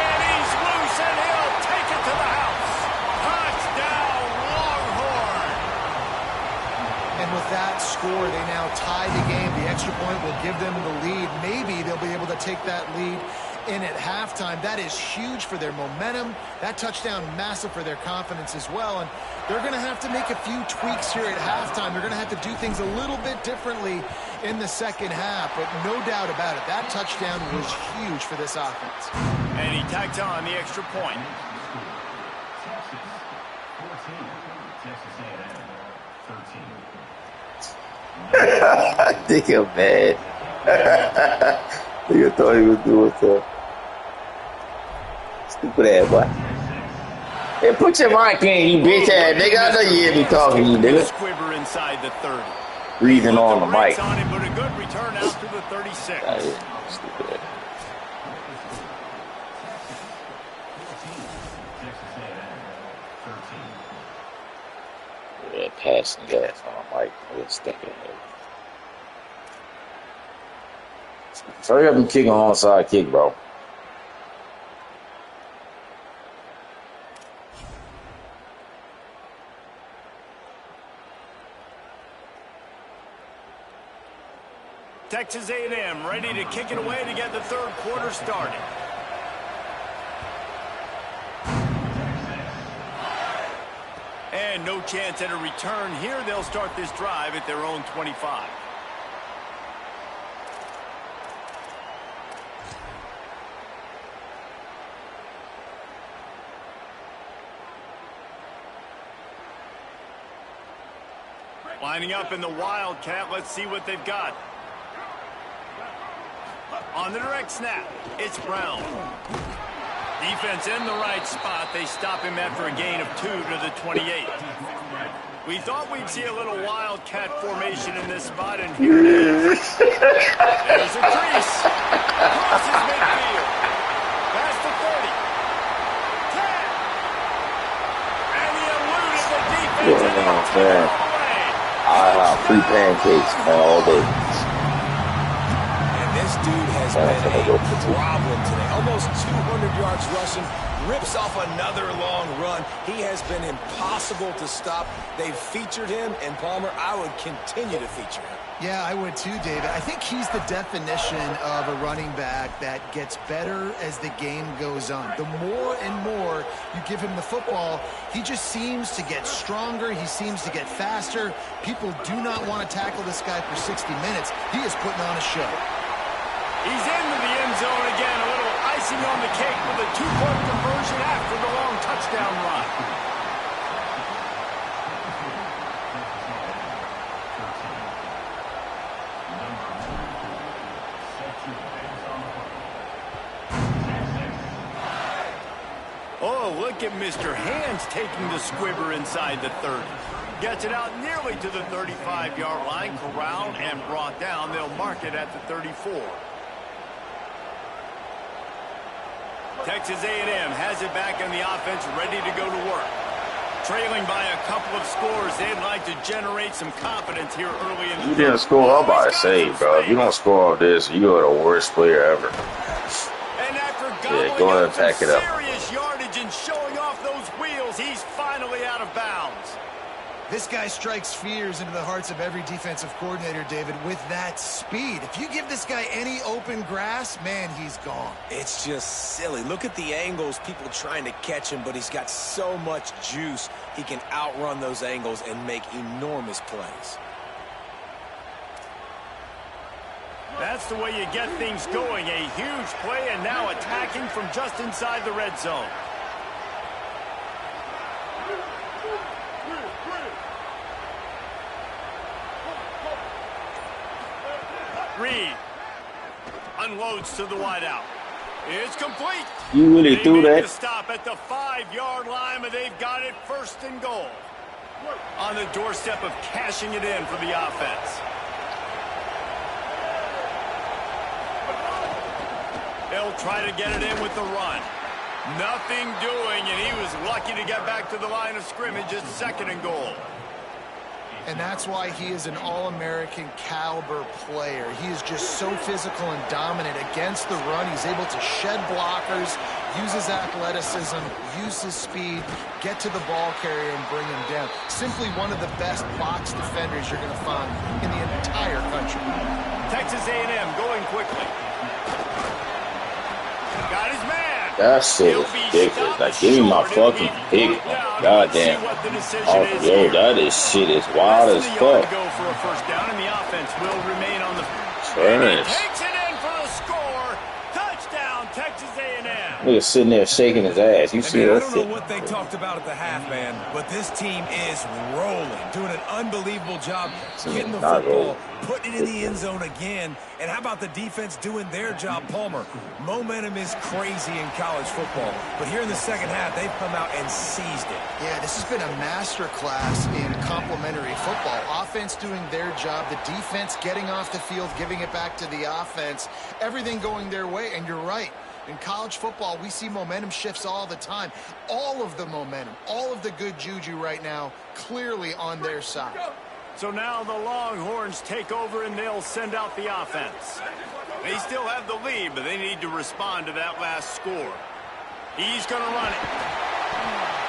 [SPEAKER 1] And he's loose and he'll take it to the house. Touchdown, Longhorn.
[SPEAKER 3] And with that score, they now tie the game. The extra point will give them the lead. Maybe they'll be able to take that lead in at halftime. That is huge for their momentum. That touchdown, massive for their confidence as well. And they're going to have to make a few tweaks here at halftime. They're going to have to do things a little bit differently in the second half. But no doubt about it, that touchdown was huge for this offense.
[SPEAKER 1] And he tacked on the extra point.
[SPEAKER 7] I think I'm mad. Nigga thought he was doing something. Stupid ass boy. Hey, put your mic in, you bitch ass nigga. I know you hear me talking, you nigga.
[SPEAKER 1] Squibber inside the 30.
[SPEAKER 7] Breathing on the mic.
[SPEAKER 1] On him, but a good return out to the 36.
[SPEAKER 7] Ah, yeah. Stupid ass. Yeah, passing gas on the mic. I was sticking it. So you have him kicking onside kick, bro.
[SPEAKER 1] Texas A&M ready to kick it away to get the third quarter started. And no chance at a return here. They'll start this drive at their own 25. Lining up in the Wildcat. Let's see what they've got. On the direct snap, it's Brown. Defense in the right spot. They stop him after a gain of 2 to the 28. We thought we'd see a little Wildcat formation in this spot, and here it is. There's a crease. Crosses midfield. Past the 30. 10. And he eluded the defense.
[SPEAKER 7] Yeah,
[SPEAKER 1] and he'll
[SPEAKER 7] man.
[SPEAKER 1] take it all the way.
[SPEAKER 7] I have free pancakes, man, all day.
[SPEAKER 4] And this dude has been a problem today. Almost 200 yards rushing, rips off another long run. He has been impossible to stop. They've featured him, and Palmer, I would continue to feature him.
[SPEAKER 3] Yeah, I would too, David. I think he's the definition of a running back that gets better as the game goes on. The more and more you give him the football, he just seems to get stronger. He seems to get faster. People do not want to tackle this guy for 60 minutes. He is putting on a show.
[SPEAKER 1] He's into the end zone again. A little icing on the cake with a 2-point conversion after the long touchdown run. Oh, look at Mr. Hands taking the squibber inside the 30. Gets it out nearly to the 35-yard line. Corralled and brought down. They'll mark it at the 34. Texas A&M has it back in the offense, ready to go to work. Trailing by a couple of scores, they'd like to generate some confidence here early in the
[SPEAKER 7] You didn't score off by a save, bro. If you don't score off this, you are the worst player ever.
[SPEAKER 1] And after
[SPEAKER 7] Yeah, go ahead and pack it up.
[SPEAKER 1] serious
[SPEAKER 3] This guy strikes fears into the hearts of every defensive coordinator, David, with that speed. If you give this guy any open grass, man, he's gone.
[SPEAKER 4] It's just silly. Look at the angles, people trying to catch him, but he's got so much juice. He can outrun those angles and make enormous plays.
[SPEAKER 1] That's the way you get things going. A huge play, and now attacking from just inside the red zone. Reed unloads to the wideout. It's complete.
[SPEAKER 7] You really threw that?
[SPEAKER 1] Stop at the 5-yard line, but they've got it first and goal. On the doorstep of cashing it in for the offense. They'll try to get it in with the run. Nothing doing, and he was lucky to get back to the line of scrimmage at 2nd and goal.
[SPEAKER 3] And that's why he is an All-American caliber player. He is just so physical and dominant against the run. He's able to shed blockers, use his athleticism, use his speed, get to the ball carrier and bring him down. Simply one of the best box defenders you're going to find in the entire country.
[SPEAKER 1] Texas A&M going quickly. Got his man.
[SPEAKER 7] That shit is ridiculous. Like, give me my fucking pick. Goddamn. Oh, yo, that is shit is wild as fuck.
[SPEAKER 1] Go for a first down, and the offense will remain on the.
[SPEAKER 7] Trash.
[SPEAKER 1] Takes it in for the score. Touchdown, Texas A&M.
[SPEAKER 7] Nigga sitting there shaking his ass. You see that
[SPEAKER 4] I don't
[SPEAKER 7] shit?
[SPEAKER 4] know what they talked about at the half, man, but this team is rolling, doing an unbelievable job getting the football, putting it in the end zone again. And how about the defense doing their job, Palmer? Momentum is crazy in college football, but here in the second half, they've come out and seized it.
[SPEAKER 3] Yeah, this has been a masterclass in complementary football. Offense doing their job, the defense getting off the field, giving it back to the offense, everything going their way, and you're right. In college football, we see momentum shifts all the time. All of the momentum, all of the good juju right now, clearly on their side.
[SPEAKER 1] So now the Longhorns take over and they'll send out the offense. They still have the lead, but they need to respond to that last score. He's going to run it.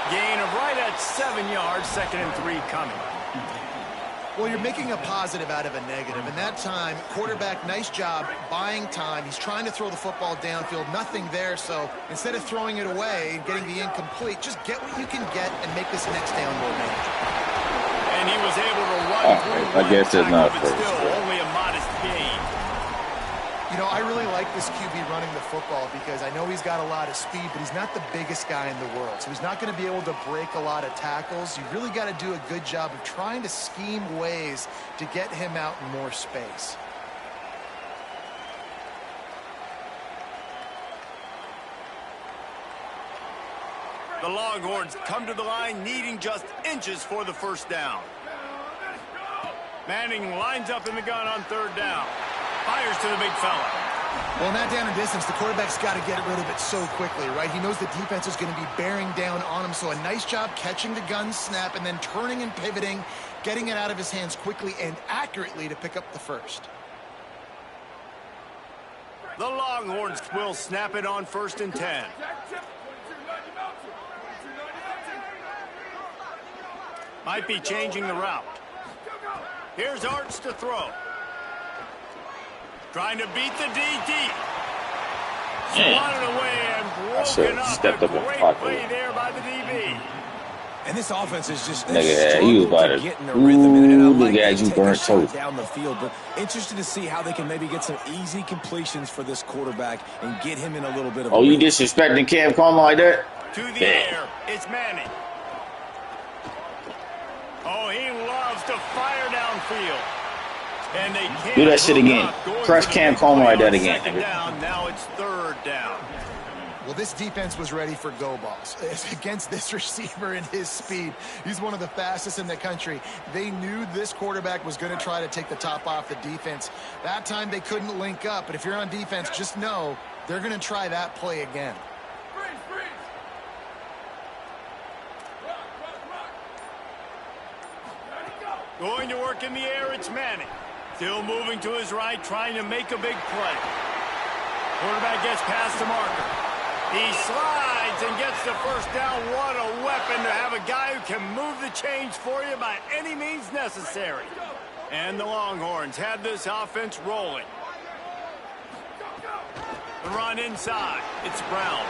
[SPEAKER 1] Gain of right at 7 yards, 2nd and 3 coming.
[SPEAKER 3] Well, you're making a positive out of a negative. And that time, quarterback, nice job buying time. He's trying to throw the football downfield. Nothing there. So instead of throwing it away and getting the incomplete, just get what you can get and make this next down more manageable.
[SPEAKER 1] And he was able to run through.
[SPEAKER 7] I guess it's not
[SPEAKER 1] but still only a modest gain.
[SPEAKER 3] You know, I really like this QB running the football because I know he's got a lot of speed, but he's not the biggest guy in the world. So he's not going to be able to break a lot of tackles. You really got to do a good job of trying to scheme ways to get him out in more space.
[SPEAKER 1] The Longhorns come to the line needing just inches for the first down. Manning lines up in the gun on 3rd down. Fires to the big fella.
[SPEAKER 3] Well, in that down and distance, the quarterback's got to get rid of it so quickly, right? He knows the defense is going to be bearing down on him, so a nice job catching the gun snap and then turning and pivoting, getting it out of his hands quickly and accurately to pick up the first.
[SPEAKER 1] The Longhorns will snap it on 1st and 10. Might be changing the route. Here's Arts to throw. Trying to beat the DT. Swatted away and broken up.
[SPEAKER 7] Stepped up
[SPEAKER 1] A great play there by the DB.
[SPEAKER 4] And this offense is just
[SPEAKER 7] nigga, he was about to
[SPEAKER 4] get in a rhythm. And I like
[SPEAKER 7] guys
[SPEAKER 4] they
[SPEAKER 7] you
[SPEAKER 4] take a
[SPEAKER 7] burnt
[SPEAKER 4] shot
[SPEAKER 7] toast.
[SPEAKER 4] down the field, but interested to see how they can maybe get some easy completions for this quarterback and get him in a little bit of.
[SPEAKER 7] Oh, you disrespecting Cam Coleman like that?
[SPEAKER 1] To the air, it's Manning. Oh, he loves to fire downfield. And they can't
[SPEAKER 7] Do that shit again. Press Cam Coleman like that again.
[SPEAKER 1] Second down, now it's 3rd down.
[SPEAKER 3] Well, this defense was ready for go balls. Against this receiver and his speed, he's one of the fastest in the country. They knew this quarterback was going to try to take the top off the defense. That time they couldn't link up, but if you're on defense, just know they're going to try that play again.
[SPEAKER 1] Going to work in the air, it's Manning. Still moving to his right, trying to make a big play. Quarterback gets past the marker. He slides and gets the first down. What a weapon to have a guy who can move the chains for you by any means necessary. And the Longhorns have this offense rolling. The run inside. It's Brown.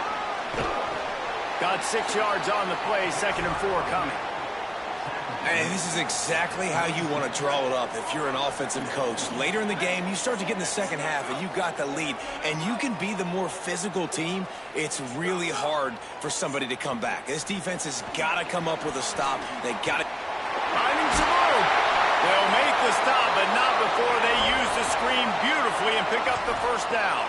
[SPEAKER 1] Got 6 yards on the play. 2nd and 4 coming.
[SPEAKER 4] And this is exactly how you want to draw it up if you're an offensive coach. Later in the game, you start to get in the second half, and you got the lead, and you can be the more physical team. It's really hard for somebody to come back. This defense has got to come up with a stop. They got to...
[SPEAKER 1] Finding some room. They'll make the stop, but not before they use the screen beautifully and pick up the first down.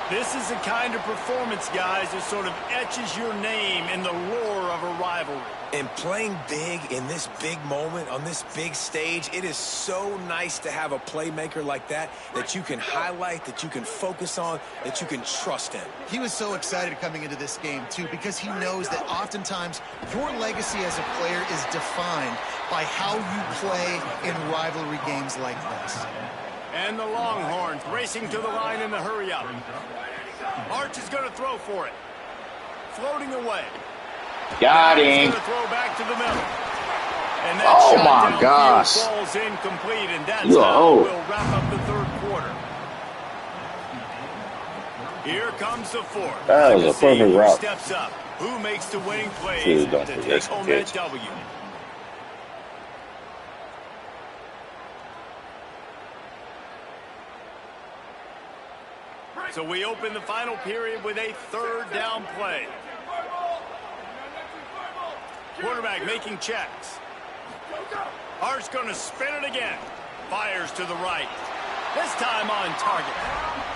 [SPEAKER 1] This is the kind of performance, guys, that sort of etches your name in the lore of a rivalry.
[SPEAKER 4] And playing big in this big moment, on this big stage, it is so nice to have a playmaker like that you can highlight, that you can focus on, that you can trust in.
[SPEAKER 3] He was so excited coming into this game, too, because he knows that oftentimes your legacy as a player is defined by how you play in rivalry games like this.
[SPEAKER 1] And the Longhorns racing to the line in the hurry-up. Arch is going to throw for it. Floating away.
[SPEAKER 7] Got him.
[SPEAKER 1] Throw back to the middle. And that
[SPEAKER 7] Oh,
[SPEAKER 1] shot
[SPEAKER 7] my gosh.
[SPEAKER 1] falls incomplete, and that's
[SPEAKER 7] Yo.
[SPEAKER 1] how we'll wrap up the 3rd quarter. Here comes the 4th.
[SPEAKER 7] That was a perfect
[SPEAKER 1] Who
[SPEAKER 7] route.
[SPEAKER 1] steps up? Who makes the winning plays
[SPEAKER 7] Dude, don't
[SPEAKER 1] to
[SPEAKER 7] forget
[SPEAKER 1] take
[SPEAKER 7] to
[SPEAKER 1] home that
[SPEAKER 7] catch.
[SPEAKER 1] W? So we open the final period with a 3rd down play. Quarterback making checks. Art's going to spin it again. Fires to the right. This time on target.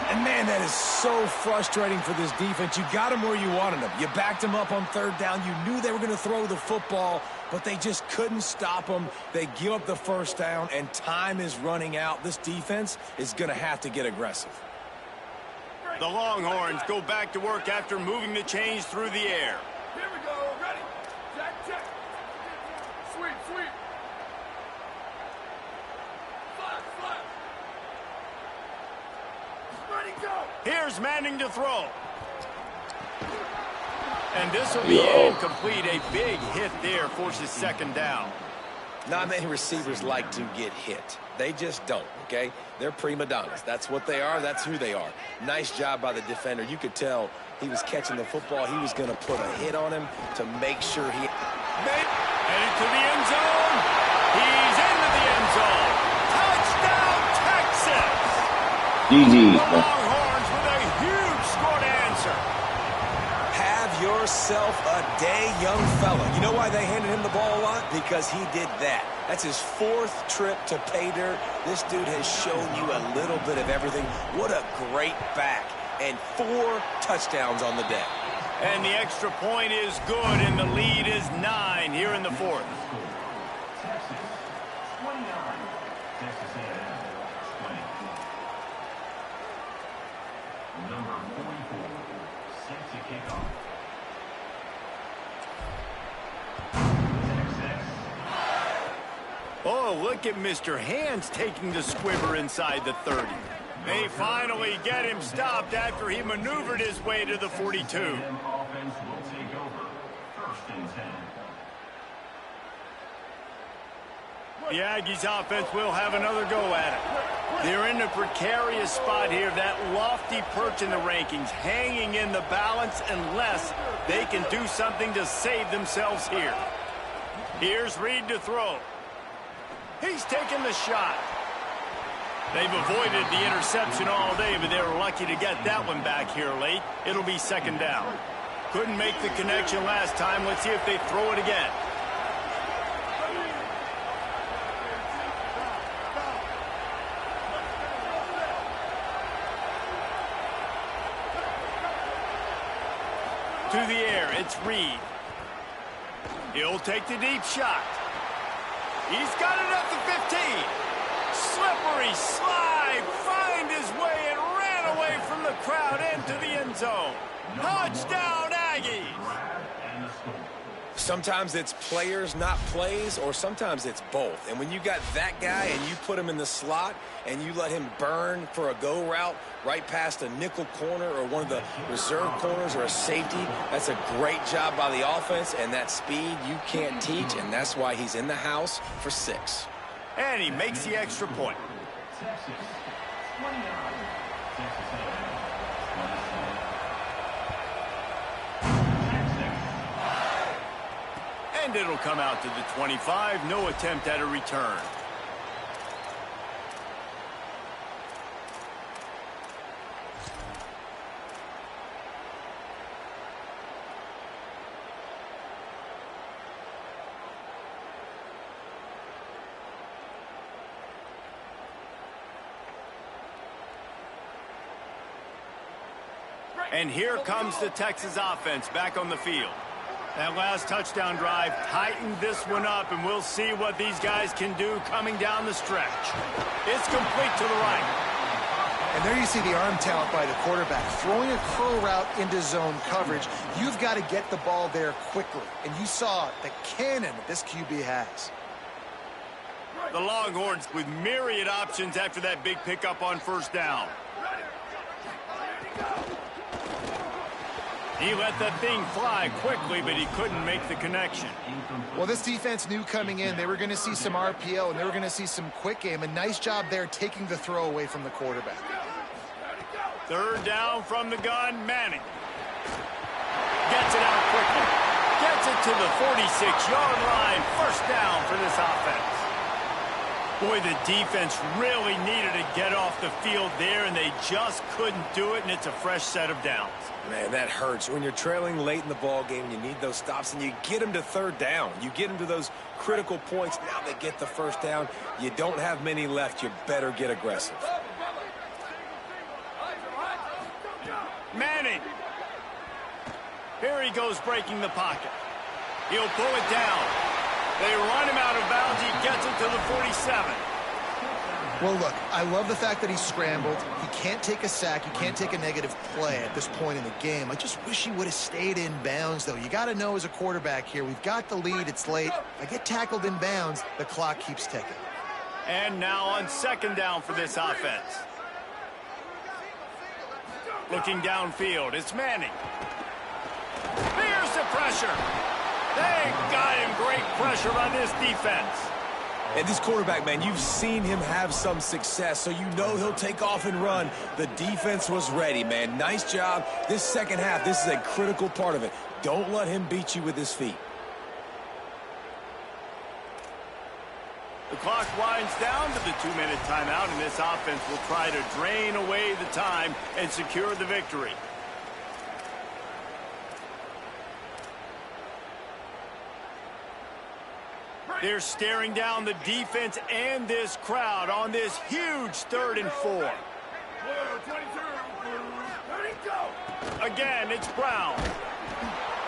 [SPEAKER 4] And, man, that is so frustrating for this defense. You got them where you wanted them. You backed them up on 3rd down. You knew they were going to throw the football, but they just couldn't stop them. They give up the 1st down, and time is running out. This defense is going to have to get aggressive.
[SPEAKER 1] The Longhorns go back to work after moving the chains through the air.
[SPEAKER 8] Here we go. Ready. Check. Sweep. Flat. Ready, go.
[SPEAKER 1] Here's Manning to throw. And this will be incomplete. A big hit there forces 2nd down.
[SPEAKER 4] Not many receivers like to get hit. They just don't, okay? They're prima donnas. That's what they are. That's who they are. Nice job by the defender. You could tell he was catching the football. He was going to put a hit on him to make sure he...
[SPEAKER 1] Headed to the end zone. He's into the end zone. Touchdown, Texas.
[SPEAKER 7] GG.
[SPEAKER 1] The Longhorns with a huge score to answer.
[SPEAKER 4] Have yourself a day, young fella. You know why they handed him the ball a lot? Because he did that. That's his 4th trip to pay dirt. This dude has shown you a little bit of everything. What a great back. And 4 touchdowns on the day.
[SPEAKER 1] And the extra point is good, and the lead is 9 here in the 4th.
[SPEAKER 5] Texas 29. Texas A&M 20. Number 44. Set to kick off.
[SPEAKER 1] Oh, look at Mr. Hands taking the squibber inside the 30. They finally get him stopped after he maneuvered his way to the 42.
[SPEAKER 5] Offense will take over. 1st and 10.
[SPEAKER 1] The Aggies offense will have another go at it. They're in a precarious spot here, that lofty perch in the rankings, hanging in the balance unless they can do something to save themselves here. Here's Reed to throw. He's taking the shot. They've avoided the interception all day, but they were lucky to get that one back here late. It'll be 2nd down. Couldn't make the connection last time. Let's see if they throw it again. To the air, it's Reed. He'll take the deep shot. He's got it at the 15. Slippery slide, find his way and ran away from the crowd into the end zone. Touchdown, Aggies.
[SPEAKER 4] Sometimes it's players, not plays, or sometimes it's both. And when you got that guy and you put him in the slot and you let him burn for a go route right past a nickel corner or one of the reserve corners or a safety, that's a great job by the offense, and that speed you can't teach, and that's why he's in the house for 6.
[SPEAKER 1] And he makes the extra point.
[SPEAKER 5] Texas 29. Texas A&M 27.
[SPEAKER 1] And it'll come out to the 25. No attempt at a return. And here comes the Texas offense back on the field. That last touchdown drive tightened this one up, and we'll see what these guys can do coming down the stretch. It's complete to the right.
[SPEAKER 3] And there you see the arm talent by the quarterback. Throwing a curl route into zone coverage, you've got to get the ball there quickly. And you saw the cannon this QB has.
[SPEAKER 1] The Longhorns with myriad options after that big pickup on first down. He let that thing fly quickly, but he couldn't make the connection.
[SPEAKER 3] Well, this defense knew coming in they were going to see some RPO and they were going to see some quick game. A nice job there taking the throw away from the quarterback.
[SPEAKER 1] Third down from the gun, Manning. Gets it out quickly. Gets it to the 46-yard line. First down for this offense. Boy, the defense really needed to get off the field there, and they just couldn't do it, and it's a fresh set of downs.
[SPEAKER 4] Man, that hurts. When you're trailing late in the ball game, you need those stops, and you get them to third down. You get them to those critical points. Now they get the first down. You don't have many left. You better get aggressive.
[SPEAKER 1] Manning. Here he goes breaking the pocket. He'll pull it down. They run him out of bounds. He gets it to the 47.
[SPEAKER 3] Well, look, I love the fact that he scrambled. He can't take a sack. You can't take a negative play at this point in the game. I just wish he would have stayed in bounds, though. You got to know as a quarterback here, we've got the lead. It's late. If I get tackled in bounds, the clock keeps ticking.
[SPEAKER 1] And now on second down for this offense. Looking downfield, it's Manning. Here's the pressure. They got him. Great pressure by this defense.
[SPEAKER 4] And this quarterback, man, you've seen him have some success, so you know he'll take off and run. The defense was ready, man. Nice job. This second half, this is a critical part of it. Don't let him beat you with his feet.
[SPEAKER 1] The clock winds down to the 2-minute timeout, and this offense will try to drain away the time and secure the victory. They're staring down the defense and this crowd on this huge 3rd and 4. Again, it's Brown.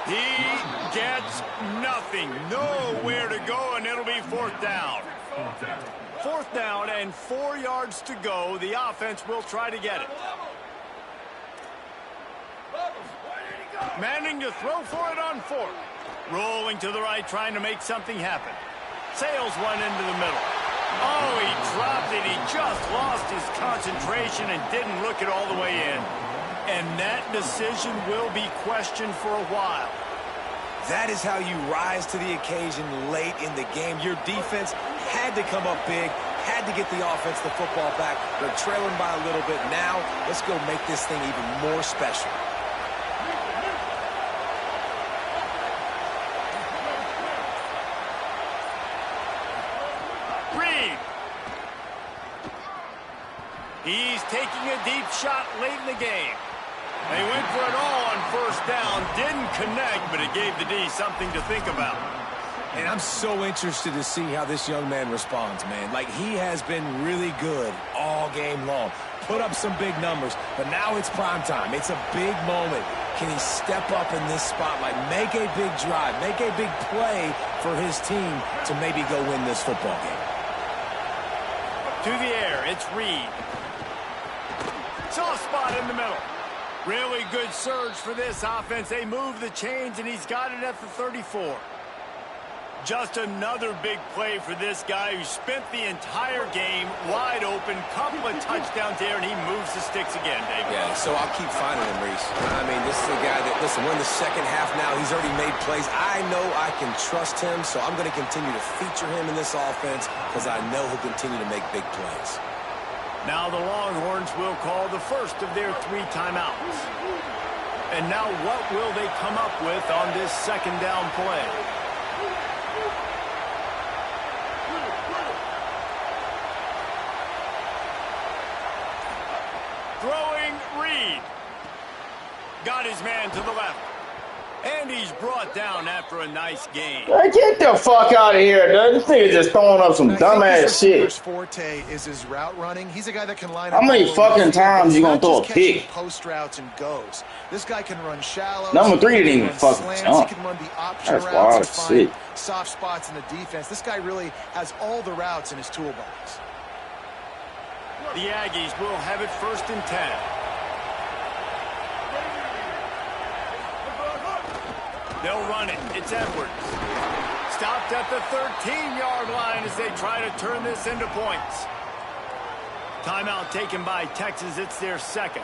[SPEAKER 1] He gets nothing. Nowhere to go, and it'll be 4th down. 4th down and 4 yards to go. The offense will try to get it. Manning to throw for it on 4th. Rolling to the right, trying to make something happen. Sails one into the middle. Oh, he dropped it. He just lost his concentration and didn't look it all the way in. And that decision will be questioned for a while.
[SPEAKER 4] That is how you rise to the occasion late in the game. Your defense had to come up big, had to get the offense the football back. They're trailing by a little bit now. Let's go make this thing even more special.
[SPEAKER 1] He's taking a deep shot late in the game. They went for it all on first down. Didn't connect, but it gave the D something to think about.
[SPEAKER 4] And I'm so interested to see how this young man responds, man. Like, he has been really good all game long. Put up some big numbers, but now it's prime time. It's a big moment. Can he step up in this spotlight, make a big drive, make a big play for his team to maybe go win this football game?
[SPEAKER 1] To the air, it's Reed. Soft spot in the middle. Really good surge for this offense. They move the chains, and he's got it at the 34. Just another big play for this guy who spent the entire game wide open, couple of touchdowns there, and he moves the sticks again, David.
[SPEAKER 4] Yeah, so I'll keep finding him, Reese. I mean, this is a guy that, listen, we're in the second half now. He's already made plays. I know I can trust him, so I'm going to continue to feature him in this offense because I know he'll continue to make big plays.
[SPEAKER 1] Now the Longhorns will call the first of their 3 timeouts. And now what will they come up with on this second down play? Throwing Reed. Got his man to the left. And he's brought down after a nice game.
[SPEAKER 7] Hey, get the fuck out of here, dude. This nigga just throwing up some dumbass shit.
[SPEAKER 3] His forte is his route running. He's a guy that can line up.
[SPEAKER 7] How many fucking times you gonna throw a pick?
[SPEAKER 3] Post routes and goes. This guy can run shallow.
[SPEAKER 7] Number 3 didn't even fucking jump.
[SPEAKER 3] He can run the option
[SPEAKER 7] That's
[SPEAKER 3] routes
[SPEAKER 7] wild
[SPEAKER 3] and find
[SPEAKER 7] shit.
[SPEAKER 3] soft spots in the defense. This guy really has all the routes in his toolbox.
[SPEAKER 1] The Aggies will have it 1st and 10. They'll run it. It's Edwards. Stopped at the 13-yard line as they try to turn this into points. Timeout taken by Texas. It's their second.